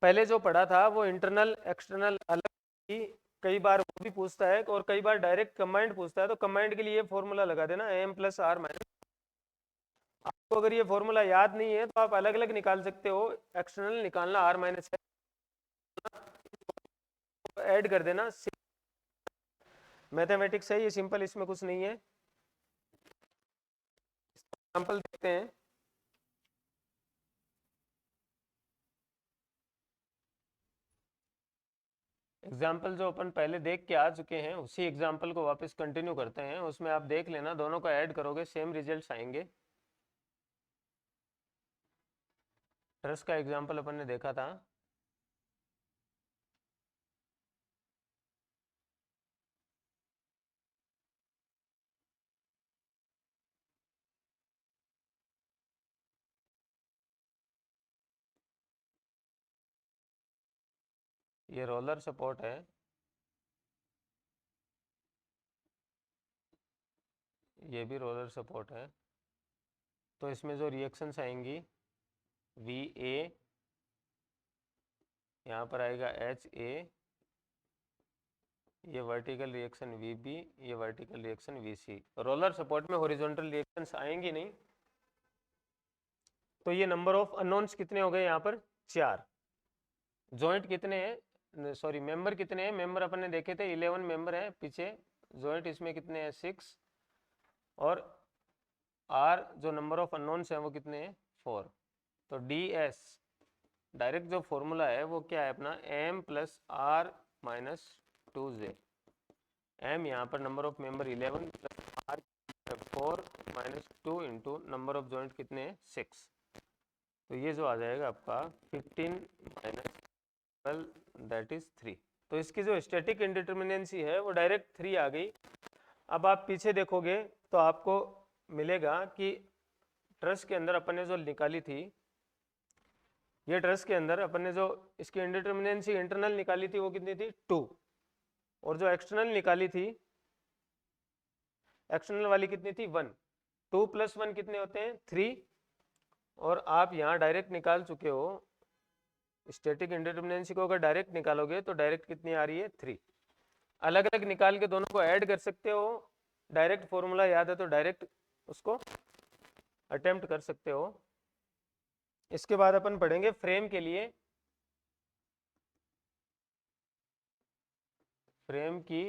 S1: पहले जो पढ़ा था वो इंटरनल एक्सटर्नल अलग ही, कई बार वो भी पूछता है और कई बार डायरेक्ट कंबाइंड पूछता है। तो कंबाइंड के लिए फॉर्मूला लगा देना m प्लस आर माइनस। आपको अगर ये फॉर्मूला याद नहीं है तो आप अलग अलग निकाल सकते हो। एक्सटर्नल निकालना आर माइनस ऐड कर देना। मैथमेटिक्स है ये, सिंपल, इसमें कुछ नहीं है। एग्जाम्पल देखते हैं। एग्जाम्पल जो अपन पहले देख के आ चुके हैं उसी एग्जाम्पल को वापस कंटिन्यू करते हैं। उसमें आप देख लेना, दोनों को ऐड करोगे सेम रिजल्ट्स आएंगे। ट्रस का एग्जाम्पल अपन ने देखा था। ये रोलर सपोर्ट है, ये भी रोलर सपोर्ट है। तो इसमें जो रिएक्शंस आएंगी वी ए, यहाँ पर आएगा एच ए, ये वर्टिकल रिएक्शन वी बी, ये vertical reaction V C. Roller support में हॉरिजॉन्टल रिएक्शंस आएंगी नहीं। तो ये नंबर ऑफ अननोन्स कितने हो गए यहाँ पर, 4। जॉइंट कितने हैं, सॉरी मेंबर कितने हैं, मेंबर अपन ने देखे थे 11 मेंबर हैं पीछे। जॉइंट इसमें कितने हैं, 6। और आर जो नंबर ऑफ अननोन्स हैं वो कितने हैं, 4। तो डी एस डायरेक्ट जो फॉर्मूला है वो क्या है अपना, m plus R minus 2j। m यहाँ पर number of member 11 plus R 4 minus 2 into number of joint कितने हैं 6, तो ये जो आ जाएगा आपका 15 माइनस 12 दैट इज 3। तो इसकी जो स्टैटिक इंडिटर्मिनेंसी है वो डायरेक्ट 3 आ गई। अब आप पीछे देखोगे तो आपको मिलेगा कि ट्रस के अंदर अपन ने जो निकाली थी, ये ट्रस के अंदर अपन ने जो इसकी इंडिटर्मिनेंसी इंटरनल निकाली थी वो कितनी थी 2, और जो एक्सटर्नल निकाली थी एक्सटर्नल वाली कितनी थी 1। 2 + 1 कितने होते हैं 3, और आप यहाँ डायरेक्ट निकाल चुके हो स्टैटिक इंडिटर्मिनेंसी को। अगर डायरेक्ट निकालोगे तो डायरेक्ट कितनी आ रही है 3। अलग अलग निकाल के दोनों को ऐड कर सकते हो, डायरेक्ट फॉर्मूला याद है तो डायरेक्ट उसको अटेम्प्ट कर सकते हो। इसके बाद अपन पढ़ेंगे फ्रेम के लिए। फ्रेम की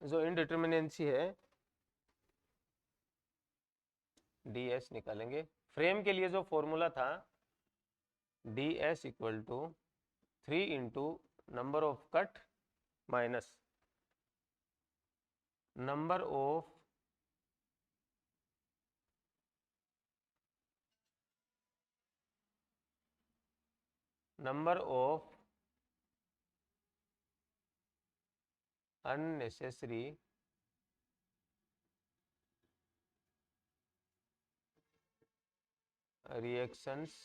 S1: जो इंडिटर्मिनेंसी है ds निकालेंगे। फ्रेम के लिए जो फॉर्मूला था ds equal to 3 into number of cut minus number of unnecessary reactions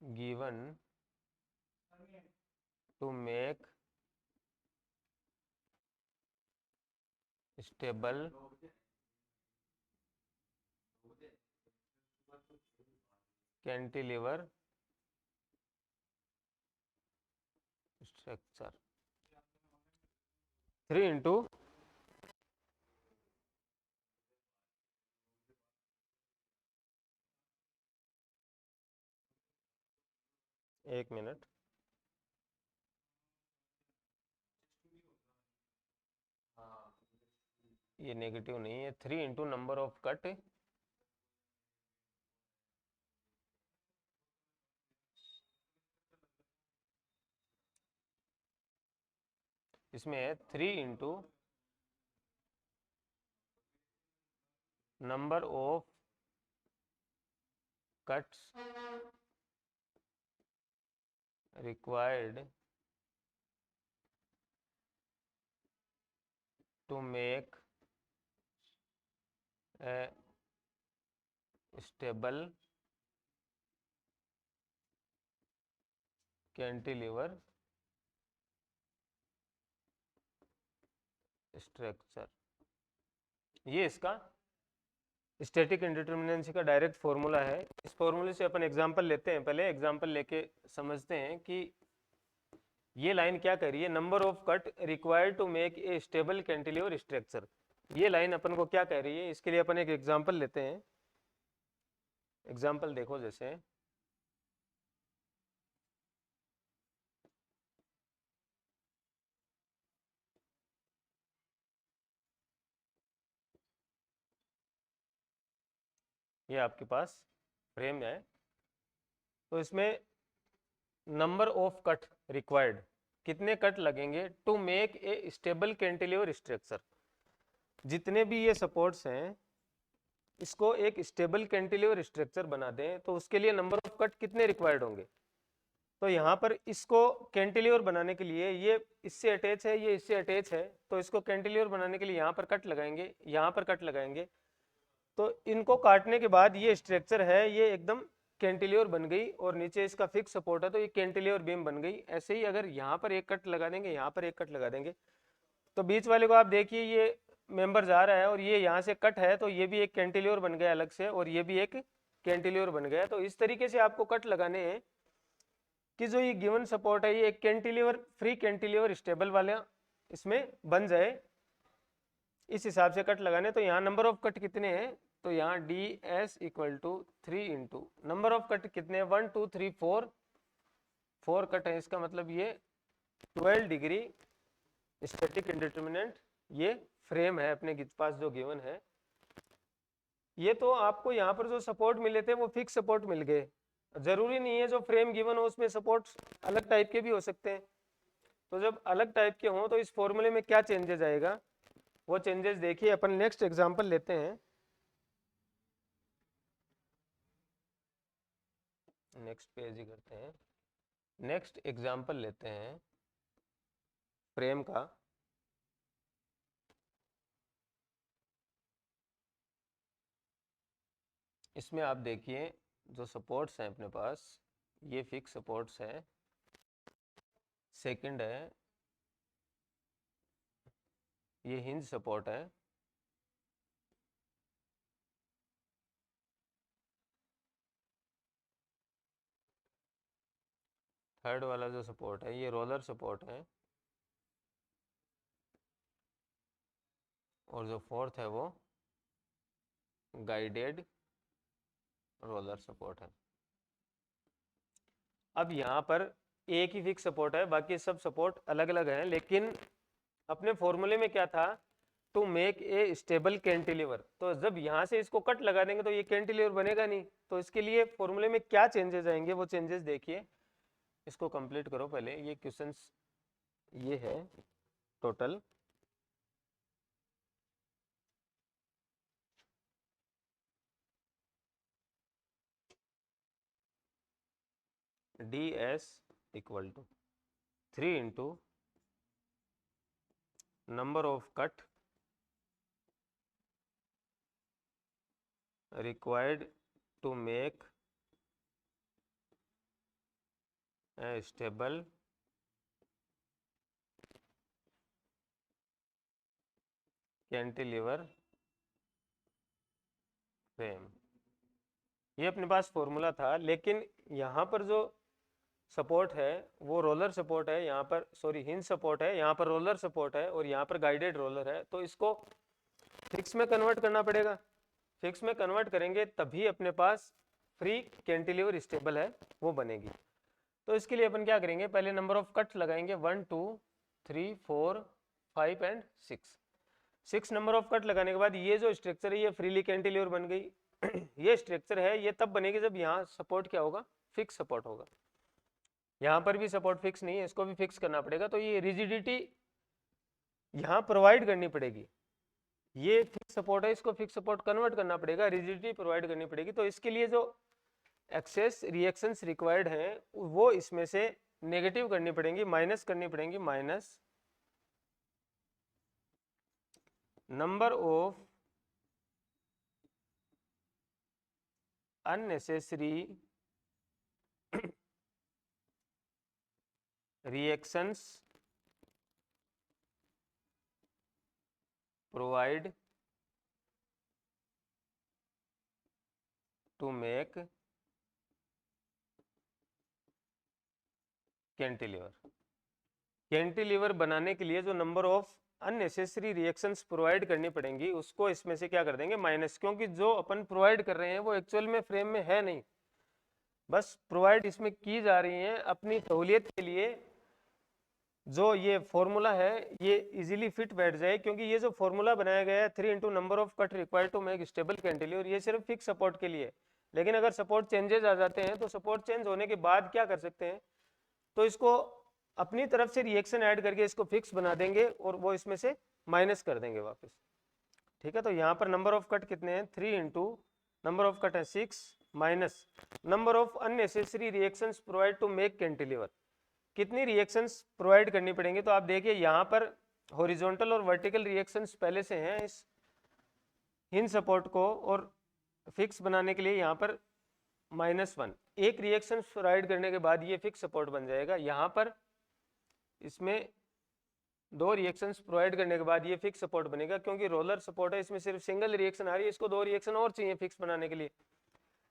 S1: given to make stable cantilever structure। 3 इंटू एक मिनट, ये नेगेटिव नहीं है। 3 इंटू नंबर ऑफ कट इसमें है 3 into number of cuts required to make a stable cantilever structure। ये इसका static इंडिटर्मिनेंसी का डायरेक्ट फॉर्मूला है। इस फॉर्मूले से अपन एग्जांपल लेते हैं। पहले एग्जांपल लेके समझते हैं कि ये लाइन क्या कह रही है। Number of cut required to make a stable cantilever structure, ये लाइन अपन को क्या कह रही है। इसके लिए अपन एक एग्जांपल लेते हैं। एग्जांपल देखो, जैसे ये आपके पास फ्रेम है, तो इसमें नंबर ऑफ कट रिक्वायर्ड, कितने कट लगेंगे to make a stable cantilever structure. जितने भी ये सपोर्ट्स हैं इसको एक स्टेबल कैंटिलीवर स्ट्रक्चर बना दें तो उसके लिए नंबर ऑफ कट कितने रिक्वायर्ड होंगे। तो यहाँ पर इसको कैंटिलीवर बनाने के लिए ये इससे अटैच है, ये इससे अटैच है, तो इसको कैंटिलीवर बनाने के लिए यहाँ पर कट लगाएंगे, यहाँ पर कट लगाएंगे। तो इनको काटने के बाद ये स्ट्रक्चर है, ये एकदम कैंटिलीवर बन गई और नीचे इसका फिक्स सपोर्ट है तो ये कैंटिलीवर बीम बन गई। ऐसे ही अगर यहाँ पर एक कट लगा देंगे, यहाँ पर एक कट लगा देंगे, तो बीच वाले को आप देखिए ये मेंबर जा रहा है और ये यहाँ से कट है तो ये भी एक कैंटिलीवर बन गया अलग से, और ये भी एक कैंटिलीवर बन गया। तो इस तरीके से आपको कट लगाने हैं कि जो ये गिवन सपोर्ट है ये एक कैंटिलीवर, फ्री कैंटिलीवर स्टेबल वाला इसमें बन जाए। इस हिसाब से कट लगाने। तो यहाँ नंबर ऑफ कट कितने हैं, तो यहाँ ds equal to 3 into number of cut कितने हैं 1 2 3 4 कट है। इसका मतलब ये 12 डिग्री स्टैटिक इंडिटर्मिनेंट ये फ्रेम है अपने पास जो गिवन है। ये तो आपको यहाँ पर जो सपोर्ट मिले थे वो फिक्स सपोर्ट मिल गए। जरूरी नहीं है जो फ्रेम गिवन हो उसमें सपोर्ट अलग टाइप के भी हो सकते हैं। तो जब अलग टाइप के हों तो इस फॉर्मूले में क्या चेंजेस आएगा, वो चेंजेस देखिए। अपन नेक्स्ट एग्जांपल लेते हैं, नेक्स्ट पेज ही करते हैं, नेक्स्ट एग्जांपल लेते हैं फ्रेम का। इसमें आप देखिए जो सपोर्ट्स हैं अपने पास, ये फिक्स सपोर्ट्स हैं, सेकंड है ये हिंज सपोर्ट है, थर्ड वाला जो सपोर्ट है ये रोलर सपोर्ट है, और जो फोर्थ है वो गाइडेड रोलर सपोर्ट है। अब यहाँ पर एक ही फिक्स सपोर्ट है, बाकी सब सपोर्ट अलग अलग हैं, लेकिन अपने फॉर्मूले में क्या था, to make a stable cantilever. तो जब यहाँ से इसको कट लगा देंगे तो ये कैंटिलीवर बनेगा नहीं, तो इसके लिए फॉर्मूले में क्या चेंजेस आएंगे वो चेंजेस देखिए। इसको कंप्लीट करो पहले, ये क्वेश्चंस ये है total. ds equal to 3 into number of cut required to make a stable cantilever frame। ये अपने पास फॉर्मूला था, लेकिन यहाँ पर जो सपोर्ट है वो रोलर सपोर्ट है, यहाँ पर सॉरी हिंज सपोर्ट है, यहाँ पर रोलर सपोर्ट है, और यहाँ पर गाइडेड रोलर है। तो इसको फिक्स में कन्वर्ट करना पड़ेगा। फिक्स में कन्वर्ट करेंगे तभी अपने पास फ्री कैंटिलीवर स्टेबल है वो बनेगी। तो इसके लिए अपन क्या करेंगे, पहले नंबर ऑफ कट लगाएंगे 1 2 3 4 5 एंड 6 नंबर ऑफ कट लगाने के बाद ये जो स्ट्रक्चर है ये फ्रीली कैंटिलीवर बन गई। ये स्ट्रक्चर है ये तब बनेगी जब यहाँ सपोर्ट क्या होगा, फिक्स सपोर्ट होगा। यहाँ पर भी सपोर्ट फिक्स नहीं है, इसको भी फिक्स करना पड़ेगा, तो ये रिजिडिटी यहाँ प्रोवाइड करनी पड़ेगी। ये फिक्स सपोर्ट है, इसको फिक्स सपोर्ट कन्वर्ट करना पड़ेगा, रिजिडिटी प्रोवाइड करनी पड़ेगी। तो इसके लिए जो एक्सेस रिएक्शंस रिक्वायर्ड हैं वो इसमें से नेगेटिव करनी पड़ेंगी, माइनस करनी पड़ेंगी, minus number of unnecessary reactions provide to make cantilever. Cantilever बनाने के लिए जो number of unnecessary reactions provide करनी पड़ेंगी उसको इसमें से क्या कर देंगे, माइनस, क्योंकि जो अपन प्रोवाइड कर रहे हैं वो एक्चुअल में फ्रेम में है नहीं, बस प्रोवाइड इसमें की जा रही हैं अपनी सहूलियत के लिए। जो ये फॉर्मूला है ये इजीली फिट बैठ जाए, क्योंकि ये जो फॉर्मूला बनाया गया है 3 into number of cut required to make stable cantilever, ये सिर्फ फिक्स सपोर्ट के लिए। लेकिन अगर सपोर्ट चेंजेस आ जाते हैं तो सपोर्ट चेंज होने के बाद क्या कर सकते हैं, तो इसको अपनी तरफ से रिएक्शन ऐड करके इसको फिक्स बना देंगे और वो इसमें से माइनस कर देंगे वापस। ठीक है, तो यहाँ पर नंबर ऑफ कट कितने हैं, 3 इंटू नंबर ऑफ कट है 6 minus number of unnecessary reactions provide to make cantilever. कितनी रिएक्शंस प्रोवाइड करनी पड़ेंगी, तो आप देखिए यहाँ पर हॉरिजॉन्टल और वर्टिकल रिएक्शंस पहले से हैं इस हिंज सपोर्ट को, और फिक्स बनाने के लिए यहाँ पर -1 एक रिएक्शन प्रोवाइड करने के बाद ये फिक्स सपोर्ट बन जाएगा। यहाँ पर इसमें 2 रिएक्शंस प्रोवाइड करने के बाद ये फिक्स सपोर्ट बनेगा, क्योंकि रोलर सपोर्ट है इसमें सिर्फ सिंगल रिएक्शन आ रही है, इसको 2 रिएक्शन और चाहिए फिक्स बनाने के लिए।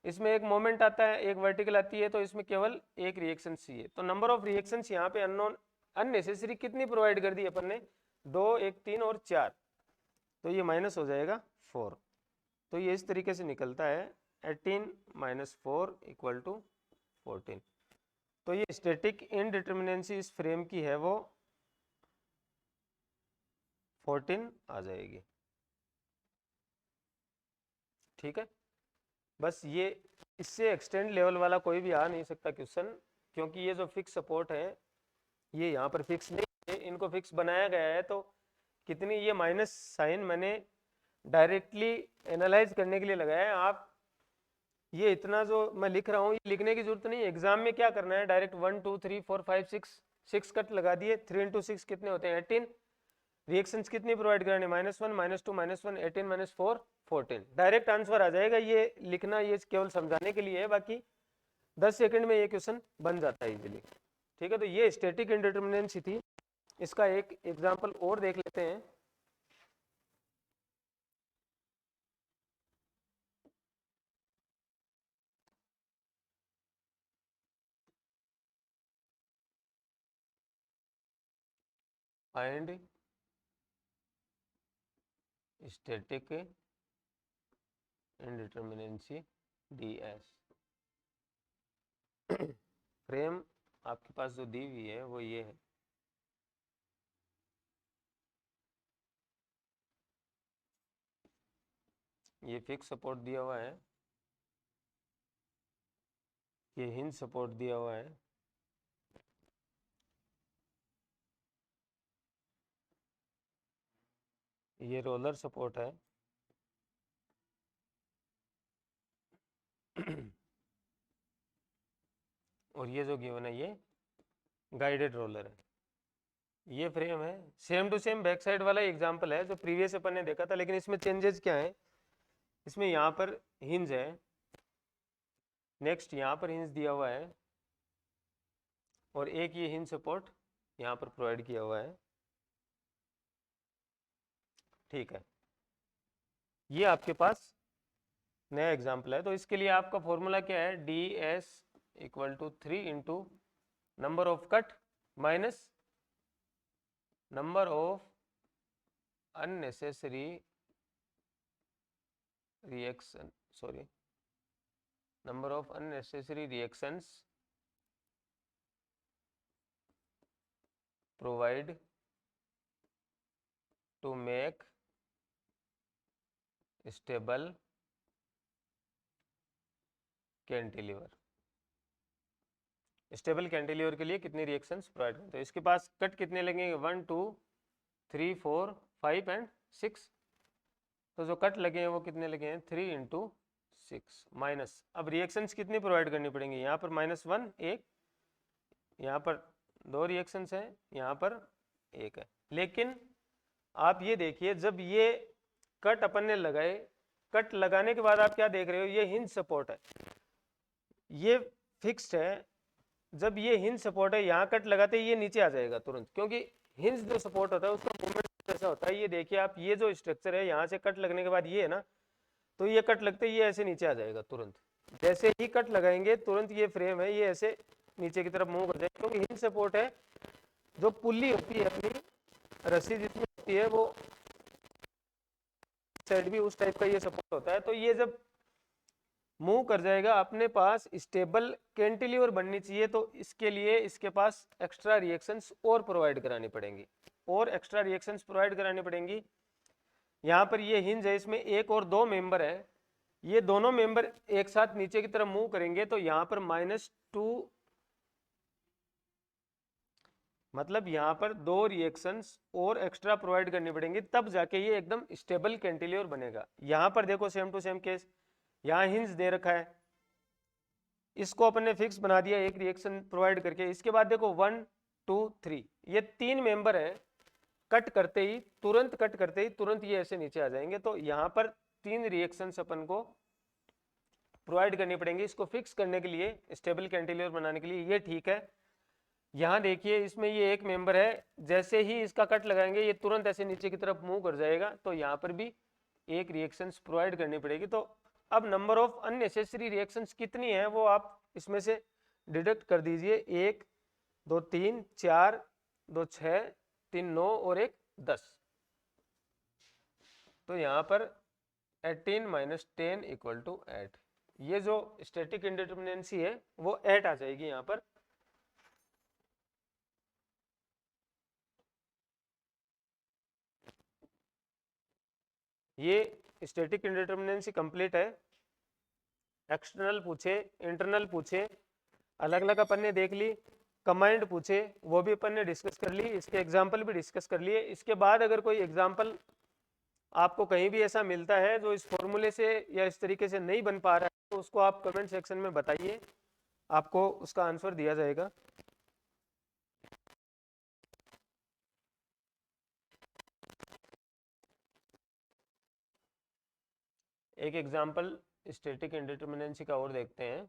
S1: इसमें एक मोमेंट आता है, एक वर्टिकल आती है, तो इसमें केवल एक रिएक्शन चाहिए। तो नंबर ऑफ रिएक्शंस यहाँ पे अननोन अननेसेसरी कितनी प्रोवाइड कर दी अपन ने, 2 1 3 और 4, तो ये माइनस हो जाएगा 4। तो ये इस तरीके से निकलता है 18 - 4 = 14। तो ये स्टैटिक इनडिटर्मिनेंसी इस फ्रेम की है वो 14 आ जाएगी। ठीक है, बस ये इससे एक्सटेंड लेवल वाला कोई भी आ नहीं सकता क्वेश्चन, क्योंकि ये जो फिक्स सपोर्ट है ये यहाँ पर फिक्स नहीं इनको फिक्स बनाया गया है, तो कितनी ये माइनस साइन मैंने डायरेक्टली एनालाइज करने के लिए लगाया है। आप ये इतना जो मैं लिख रहा हूँ ये लिखने की जरूरत नहीं है। एग्जाम में क्या करना है, डायरेक्ट 1 2 3 4 5 6 कट लगा दिए। 3 इंटू 6 कितने होते हैं, 18। रिएक्शंस कितनी प्रोवाइड कराने, -1 -2 -1 18 -4 14। डायरेक्ट आंसर आ जाएगा। ये लिखना ये केवल समझाने के लिए है, बाकी 10 सेकंड में ये क्वेश्चन बन जाता है इजीली। ठीक है, तो ये स्टैटिक इंडिटरमिनेंसी थी। इसका एक एग्जांपल और देख लेते हैं। Find static indeterminacy ds। Frame आपके पास जो दी हुई है वो ये है। ये फिक्स सपोर्ट दिया हुआ है, ये हिंज सपोर्ट दिया हुआ है, ये रोलर सपोर्ट है, और ये जो गिवन है ये गाइडेड रोलर है। ये फ्रेम है, same to same back side वाला एग्जांपल है जो प्रीवियस अपन ने देखा था, लेकिन इसमें चेंजेस क्या है, इसमें यहाँ पर हिंज है, नेक्स्ट यहाँ पर हिंज दिया हुआ है, और एक ये हिंज सपोर्ट यहाँ पर प्रोवाइड किया हुआ है। ठीक है, ये आपके पास नया एग्जाम्पल है। तो इसके लिए आपका फॉर्मूला क्या है, ds equal to 3 into number of cut minus number of unnecessary reaction, sorry, number of unnecessary reactions provide to make stable cantilever. Stable cantilever के लिए कितनी रिएक्शंस प्रोवाइड करें, तो इसके पास कट कितने लगेंगे, 1 2 3 4 5 एंड 6। तो जो कट लगे हैं वो कितने लगे हैं, 3 इंटू 6 माइनस, अब रिएक्शंस कितनी प्रोवाइड करनी पड़ेंगी, यहाँ पर -1 एक, यहाँ पर 2 रिएक्शंस हैं, यहाँ पर एक है। लेकिन आप ये देखिए, जब ये कट अपन ने लगाए, कट लगाने के बाद आप क्या देख रहे हो, ये हिंज सपोर्ट है, ये फिक्स्ड है। जब ये हिंज सपोर्ट है, यहाँ कट लगाते ही ये नीचे आ जाएगा तुरंत, क्योंकि हिंज जो सपोर्ट होता है उसका मूवमेंट ऐसा होता है। ये देखिए आप, ये जो स्ट्रक्चर है यहाँ से कट लगने के बाद ये है ना, तो ये कट लगते ही ये ऐसे नीचे आ जाएगा तुरंत। जैसे ही कट लगाएंगे तुरंत ये फ्रेम है ये ऐसे नीचे की तरफ मूव कर जाएगा, क्योंकि हिंज सपोर्ट है। जो पुल्ली होती है अपनी रस्सी जिसमें होती है, वो साइड भी उस टाइप का ये सपोर्ट होता है। तो ये जब मूव कर जाएगा, अपने पास स्टेबल कैंटिलीवर बननी चाहिए, तो इसके लिए इसके पास एक्स्ट्रा रिएक्शंस और प्रोवाइड करानी पड़ेंगी, और एक्स्ट्रा रिएक्शंस प्रोवाइड करानी पड़ेंगी। यहाँ पर ये हिंज है, इसमें एक और दो मेंबर है, ये दोनों मेंबर एक साथ नीचे की तरफ मूव करेंगे, तो यहाँ पर -2, मतलब यहाँ पर 2 रिएक्शंस और एक्स्ट्रा प्रोवाइड करनी पड़ेंगी, तब जाके ये एकदम स्टेबल कैंटिलीवर बनेगा। यहाँ पर देखो सेम टू सेम केस, यहाँ हिंज दे रखा है, इसको अपन ने फिक्स बना दिया एक रिएक्शन प्रोवाइड करके। इसके बाद देखो 1 2 3, ये 3 मेंबर है, कट करते ही तुरंत, कट करते ही तुरंत ये ऐसे नीचे आ जाएंगे। तो यहाँ पर 3 रिएक्शंस अपन को प्रोवाइड करनी पड़ेंगी इसको फिक्स करने के लिए, स्टेबल कैंटिलीवर बनाने के लिए। ये ठीक है, यहाँ देखिए इसमें ये एक मेंबर है, जैसे ही इसका कट लगाएंगे ये तुरंत ऐसे नीचे की तरफ मूव कर जाएगा, तो यहाँ पर भी एक रिएक्शंस प्रोवाइड करनी पड़ेगी। तो अब नंबर ऑफ अननेसेसरी रिएक्शंस कितनी है वो आप इसमें से डिडक्ट कर दीजिए। 1 2 3 4 2 6 3 9 और 1 10। तो यहाँ पर 18 - 10 = 8। ये जो स्टैटिक इंडिटरमिनेंसी है वो 8 आ जाएगी यहाँ पर। ये स्टैटिक इंडिटरमिनेंसी कंप्लीट है। एक्सटर्नल पूछे, इंटरनल पूछे, अलग अलग अपन ने देख ली। कमांड पूछे वो भी अपन ने डिस्कस कर ली, इसके एग्जाम्पल भी डिस्कस कर लिए। इसके बाद अगर कोई एग्जाम्पल आपको कहीं भी ऐसा मिलता है जो इस फॉर्मूले से या इस तरीके से नहीं बन पा रहा है, तो उसको आप कमेंट सेक्शन में बताइए, आपको उसका आंसर दिया जाएगा। एक एग्जाम्पल स्टैटिक इंडिटरमिनेंसी का और देखते हैं।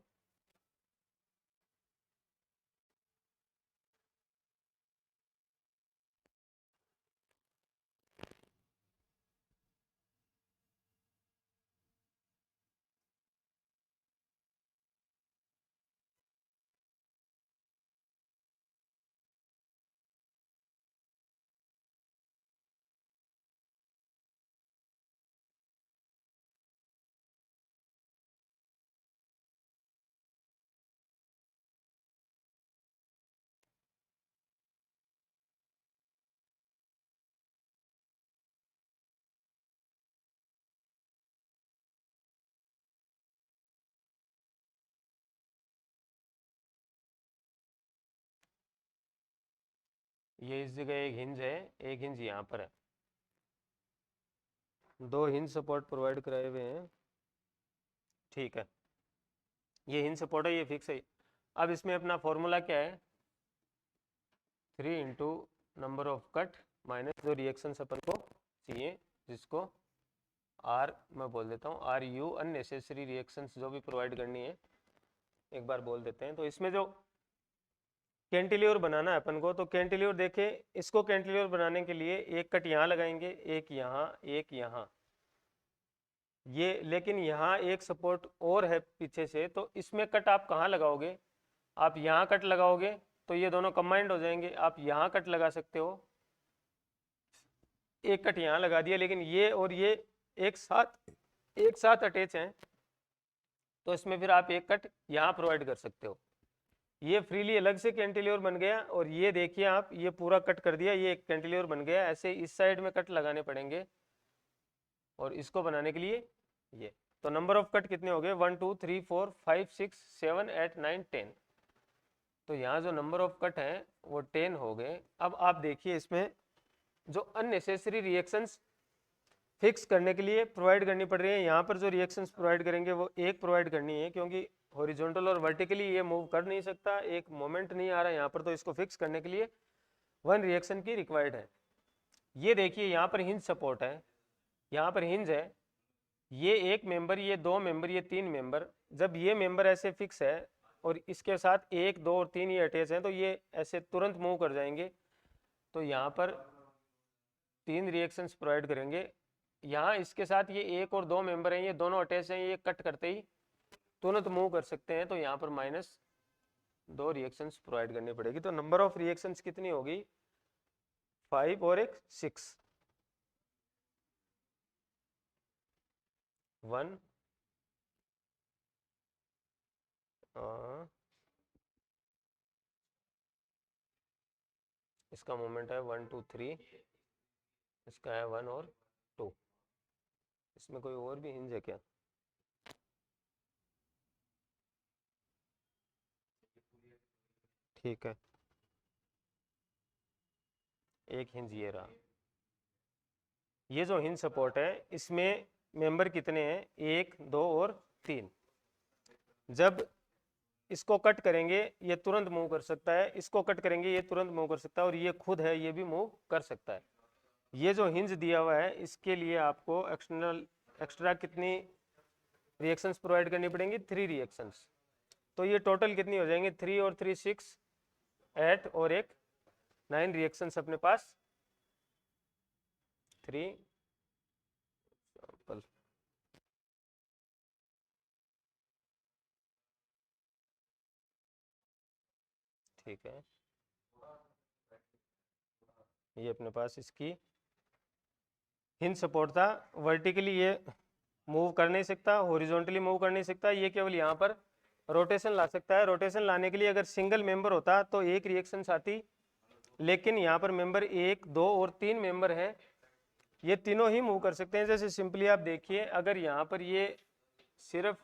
S1: ये इस जगह एक हिंज है, एक हिंज यहाँ पर है, दो हिंज सपोर्ट प्रोवाइड कराए हुए हैं, ठीक है। ये हिंज सपोर्ट है, ये फिक्स है। अब इसमें अपना फॉर्मूला क्या है, 3 into number of cut minus जो रिएक्शंस अपन को चाहिए, जिसको आर मैं बोल देता हूँ, आर यू अननेसेसरी रिएक्शंस जो भी प्रोवाइड करनी है एक बार बोल देते हैं। तो इसमें जो कैंटिलीवर बनाना है अपन को, तो कैंटिलीवर देखे, इसको कैंटिलीवर बनाने के लिए एक कट यहाँ लगाएंगे, एक यहाँ, एक यहाँ, ये लेकिन यहाँ एक सपोर्ट और है पीछे से, तो इसमें कट आप कहाँ लगाओगे, आप यहाँ कट लगाओगे तो ये दोनों कंबाइंड हो जाएंगे, आप यहाँ कट लगा सकते हो, एक कट यहाँ लगा दिया, लेकिन ये और ये एक साथ अटैच हैं, तो इसमें फिर आप एक कट यहाँ प्रोवाइड कर सकते हो। ये फ्रीली अलग से कैंटिलीवर बन गया, और ये देखिए आप, ये पूरा कट कर दिया, ये एक कैंटिलीवर बन गया। ऐसे इस साइड में कट लगाने पड़ेंगे, और इसको बनाने के लिए ये, तो नंबर ऑफ कट कितने हो गए, 1 2 3 4 5 6 7 8 9 10। तो यहाँ जो नंबर ऑफ कट हैं वो 10 हो गए। अब आप देखिए इसमें जो अननेसेसरी रिएक्शंस फिक्स करने के लिए प्रोवाइड करनी पड़ रही है, यहाँ पर जो रिएक्शंस प्रोवाइड करेंगे वो एक प्रोवाइड करनी है, क्योंकि हॉरिजॉन्टल और वर्टिकली ये मूव कर नहीं सकता, एक मोमेंट नहीं आ रहा है यहाँ पर, तो इसको फिक्स करने के लिए 1 रिएक्शन की रिक्वायर्ड है। ये देखिए यहाँ पर हिंज सपोर्ट है, यहाँ पर हिंज है, ये एक मेंबर, ये दो मेंबर, ये तीन मेंबर, जब ये मेंबर ऐसे फिक्स है और इसके साथ 1 2 और 3 ये अटैच हैं, तो ये ऐसे तुरंत मूव कर जाएंगे। तो यहाँ पर 3 रिएक्शंस प्रोवाइड करेंगे, यहाँ इसके साथ ये 1 और 2 मेंबर हैं, ये दोनों अटैच हैं, ये कट करते ही तुरंत मूव कर सकते हैं, तो यहाँ पर -2 रिएक्शंस प्रोवाइड करनी पड़ेगी। तो नंबर ऑफ रिएक्शंस कितनी होगी, 5 और एक 6, 1 इसका मोमेंट है 1 2 3, इसका है 1 और 2। इसमें कोई और भी हिंज है क्या, ठीक है, एक हिंज ये रहा। ये जो हिंज सपोर्ट है इसमें मेंबर कितने हैं, 1 2 और 3। जब इसको कट करेंगे ये तुरंत मूव कर सकता है, इसको कट करेंगे ये तुरंत मूव कर सकता है, और ये खुद है ये भी मूव कर सकता है। ये जो हिंज दिया हुआ है इसके लिए आपको एक्स्ट्रा कितनी रिएक्शंस प्रोवाइड करनी पड़ेंगी, 3 रिएक्शंस। तो ये टोटल कितनी हो जाएंगे, 3 और 3 6 8 और एक 9 रिएक्शंस अपने पास 3 सैंपल। ठीक है, ये अपने पास इसकी हिंज सपोर्ट था, वर्टिकली ये मूव कर नहीं सकता, हॉरिजॉन्टली मूव कर नहीं सकता, ये केवल यहाँ पर रोटेशन ला सकता है। रोटेशन लाने के लिए अगर सिंगल मेंबर होता तो एक रिएक्शन आती, लेकिन यहाँ पर मेंबर 1 2 और 3 मेंबर हैं, ये तीनों ही मूव कर सकते हैं। जैसे सिंपली आप देखिए, अगर यहाँ पर ये सिर्फ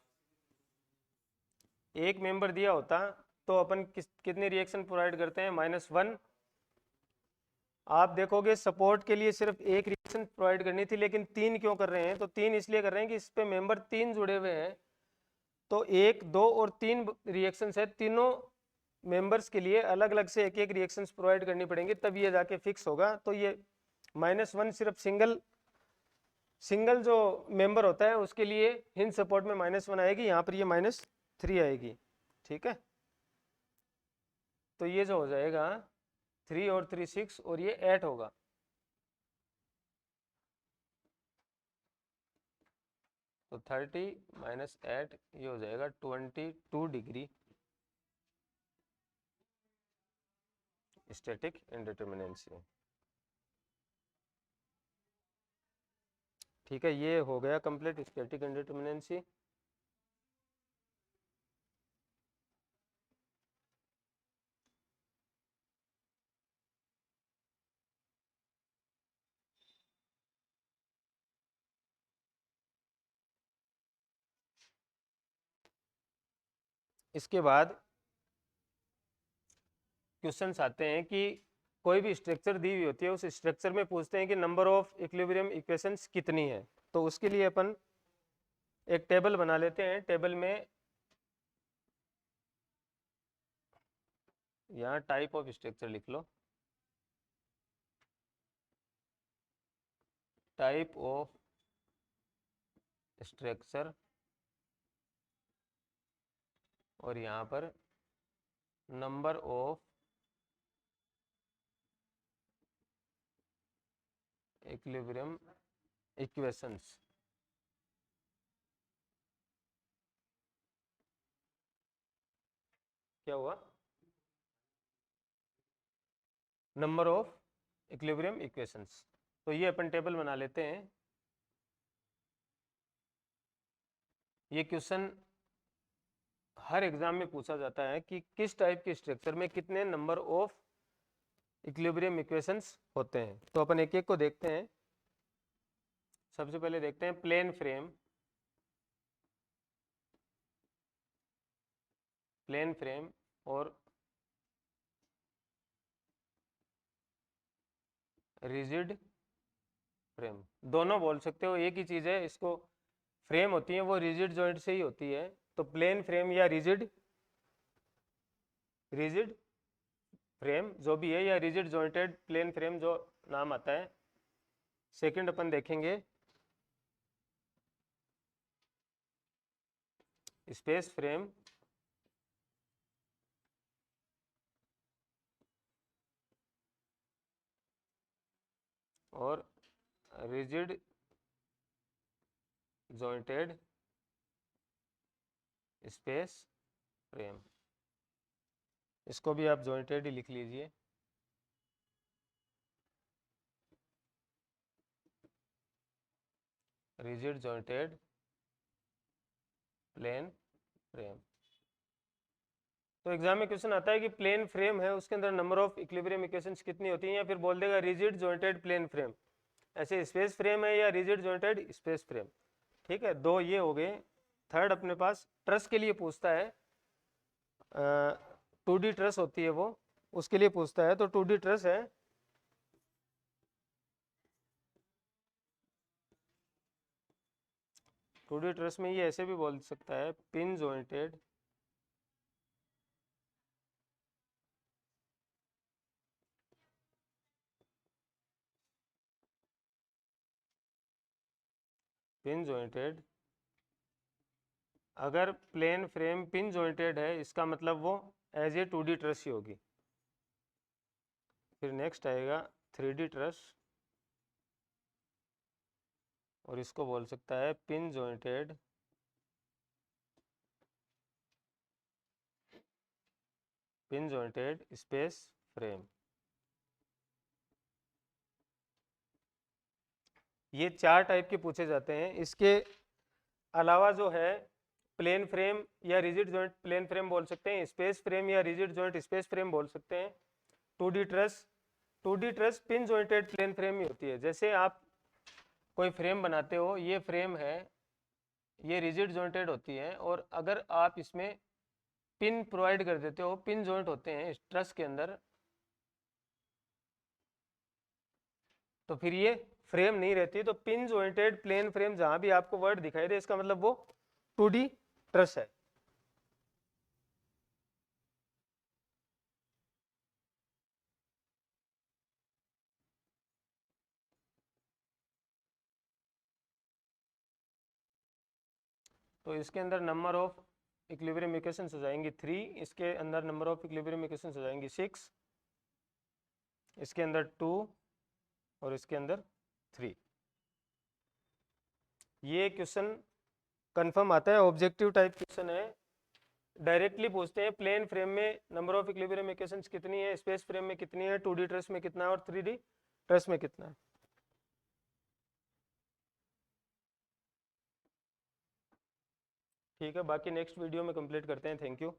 S1: एक मेंबर दिया होता तो अपन कितनी रिएक्शन प्रोवाइड करते हैं, -1। आप देखोगे सपोर्ट के लिए सिर्फ एक रिएक्शन प्रोवाइड करनी थी, लेकिन 3 क्यों कर रहे हैं, तो 3 इसलिए कर रहे हैं कि इस पे मेंबर 3 जुड़े हुए हैं, तो 1, 2 और 3 रिएक्शंस है, तीनों मेंबर्स के लिए अलग अलग से एक एक रिएक्शंस प्रोवाइड करनी पड़ेंगी, तब ये जाके फिक्स होगा। तो ये -1 सिर्फ सिंगल जो मेंबर होता है उसके लिए हिंज सपोर्ट में -1 आएगी, यहाँ पर ये -3 आएगी। ठीक है, तो ये जो हो जाएगा 3 और 3 6 और ये 8 होगा। तो 30 - 8 ये हो जाएगा 22 डिग्री स्टैटिक इंडिटरमिनेंसी। ठीक है, ये हो गया कंप्लीट स्टैटिक इंडिटरमिनेंसी। इसके बाद क्वेश्चंस आते हैं कि कोई भी स्ट्रक्चर दी हुई होती है, उस स्ट्रक्चर में पूछते हैं कि नंबर ऑफ इक्विलिब्रियम इक्वेशंस कितनी है। तो उसके लिए अपन एक टेबल बना लेते हैं। टेबल में यहाँ टाइप ऑफ स्ट्रक्चर लिख लो, टाइप ऑफ स्ट्रक्चर, और यहाँ पर नंबर ऑफ इक्विलिब्रियम इक्वेशंस। क्या हुआ, नंबर ऑफ इक्विलिब्रियम इक्वेशंस। तो ये अपन टेबल बना लेते हैं। ये क्वेश्चन हर एग्जाम में पूछा जाता है कि किस टाइप के स्ट्रक्चर में कितने नंबर ऑफ इक्विलिब्रियम इक्वेशंस होते हैं। तो अपन एक एक को देखते हैं। सबसे पहले देखते हैं प्लेन फ्रेम। प्लेन फ्रेम और रिजिड फ्रेम, दोनों बोल सकते हो, एक ही चीज है। इसको फ्रेम होती है वो रिजिड जॉइंट से ही होती है। तो प्लेन फ्रेम या रिजिड फ्रेम जो भी है, या रिजिड जॉइंटेड प्लेन फ्रेम जो नाम आता है। सेकंड अपन देखेंगे स्पेस फ्रेम और रिजिड जॉइंटेड स्पेस फ्रेम। इसको भी आप जॉइंटेड ही लिख लीजिए। Rigid jointed plane frame. तो एग्जाम में क्वेश्चन आता है कि प्लेन फ्रेम है, उसके अंदर नंबर ऑफ इक्विलिब्रियम इक्वेशंस कितनी होती हैं, या फिर बोल देगा रिजिड जॉइंटेड प्लेन फ्रेम। ऐसे स्पेस फ्रेम है या रिजिड जॉइंटेड स्पेस फ्रेम। ठीक है, दो ये हो गए। थर्ड अपने पास ट्रस के लिए पूछता है, 2D ट्रस होती है वो, उसके लिए पूछता है। तो 2D ट्रस है, टू डी ट्रस में ये ऐसे भी बोल सकता है पिन जॉइंटेड पिन जॉइंटेड। अगर प्लेन फ्रेम पिन जॉइंटेड है, इसका मतलब वो एज ए 2D ट्रस ही होगी। फिर नेक्स्ट आएगा 3D ट्रस, और इसको बोल सकता है पिन जॉइंटेड स्पेस फ्रेम। ये 4 टाइप के पूछे जाते हैं। इसके अलावा जो है प्लेन फ्रेम या रिजिड जॉइंट प्लेन फ्रेम बोल सकते हैं, स्पेस फ्रेम या रिजिड जॉइंट स्पेस फ्रेम बोल सकते हैं। 2D truss pin jointed plane frame ही होती है। जैसे आप कोई फ्रेम बनाते हो, ये फ्रेम है, ये रिजिड जॉइंटेड होती है, और अगर आप इसमें पिन प्रोवाइड कर देते हो, पिन जॉइंट होते हैं इस ट्रस के अंदर, तो फिर ये फ्रेम नहीं रहती। तो पिन जॉइंटेड प्लेन फ्रेम जहां भी आपको वर्ड दिखाई दे, इसका मतलब वो 2D ट्रस है। तो इसके अंदर नंबर ऑफ इक्विलिब्रियम इक्वेशंस हो जाएंगी 3, इसके अंदर नंबर ऑफ इक्विलिब्रियम इक्वेशंस हो जाएंगी 6, इसके अंदर 2 और इसके अंदर 3। ये क्वेश्चन कंफर्म आता है, ऑब्जेक्टिव टाइप क्वेश्चन है। डायरेक्टली पूछते हैं प्लेन फ्रेम में नंबर ऑफ इक्विलिब्रियम इक्वेशंस कितनी है, स्पेस फ्रेम में कितनी है, 2D ट्रस में कितना है और 3D ट्रस में कितना है। ठीक है, बाकी नेक्स्ट वीडियो में कंप्लीट करते हैं। Thank you.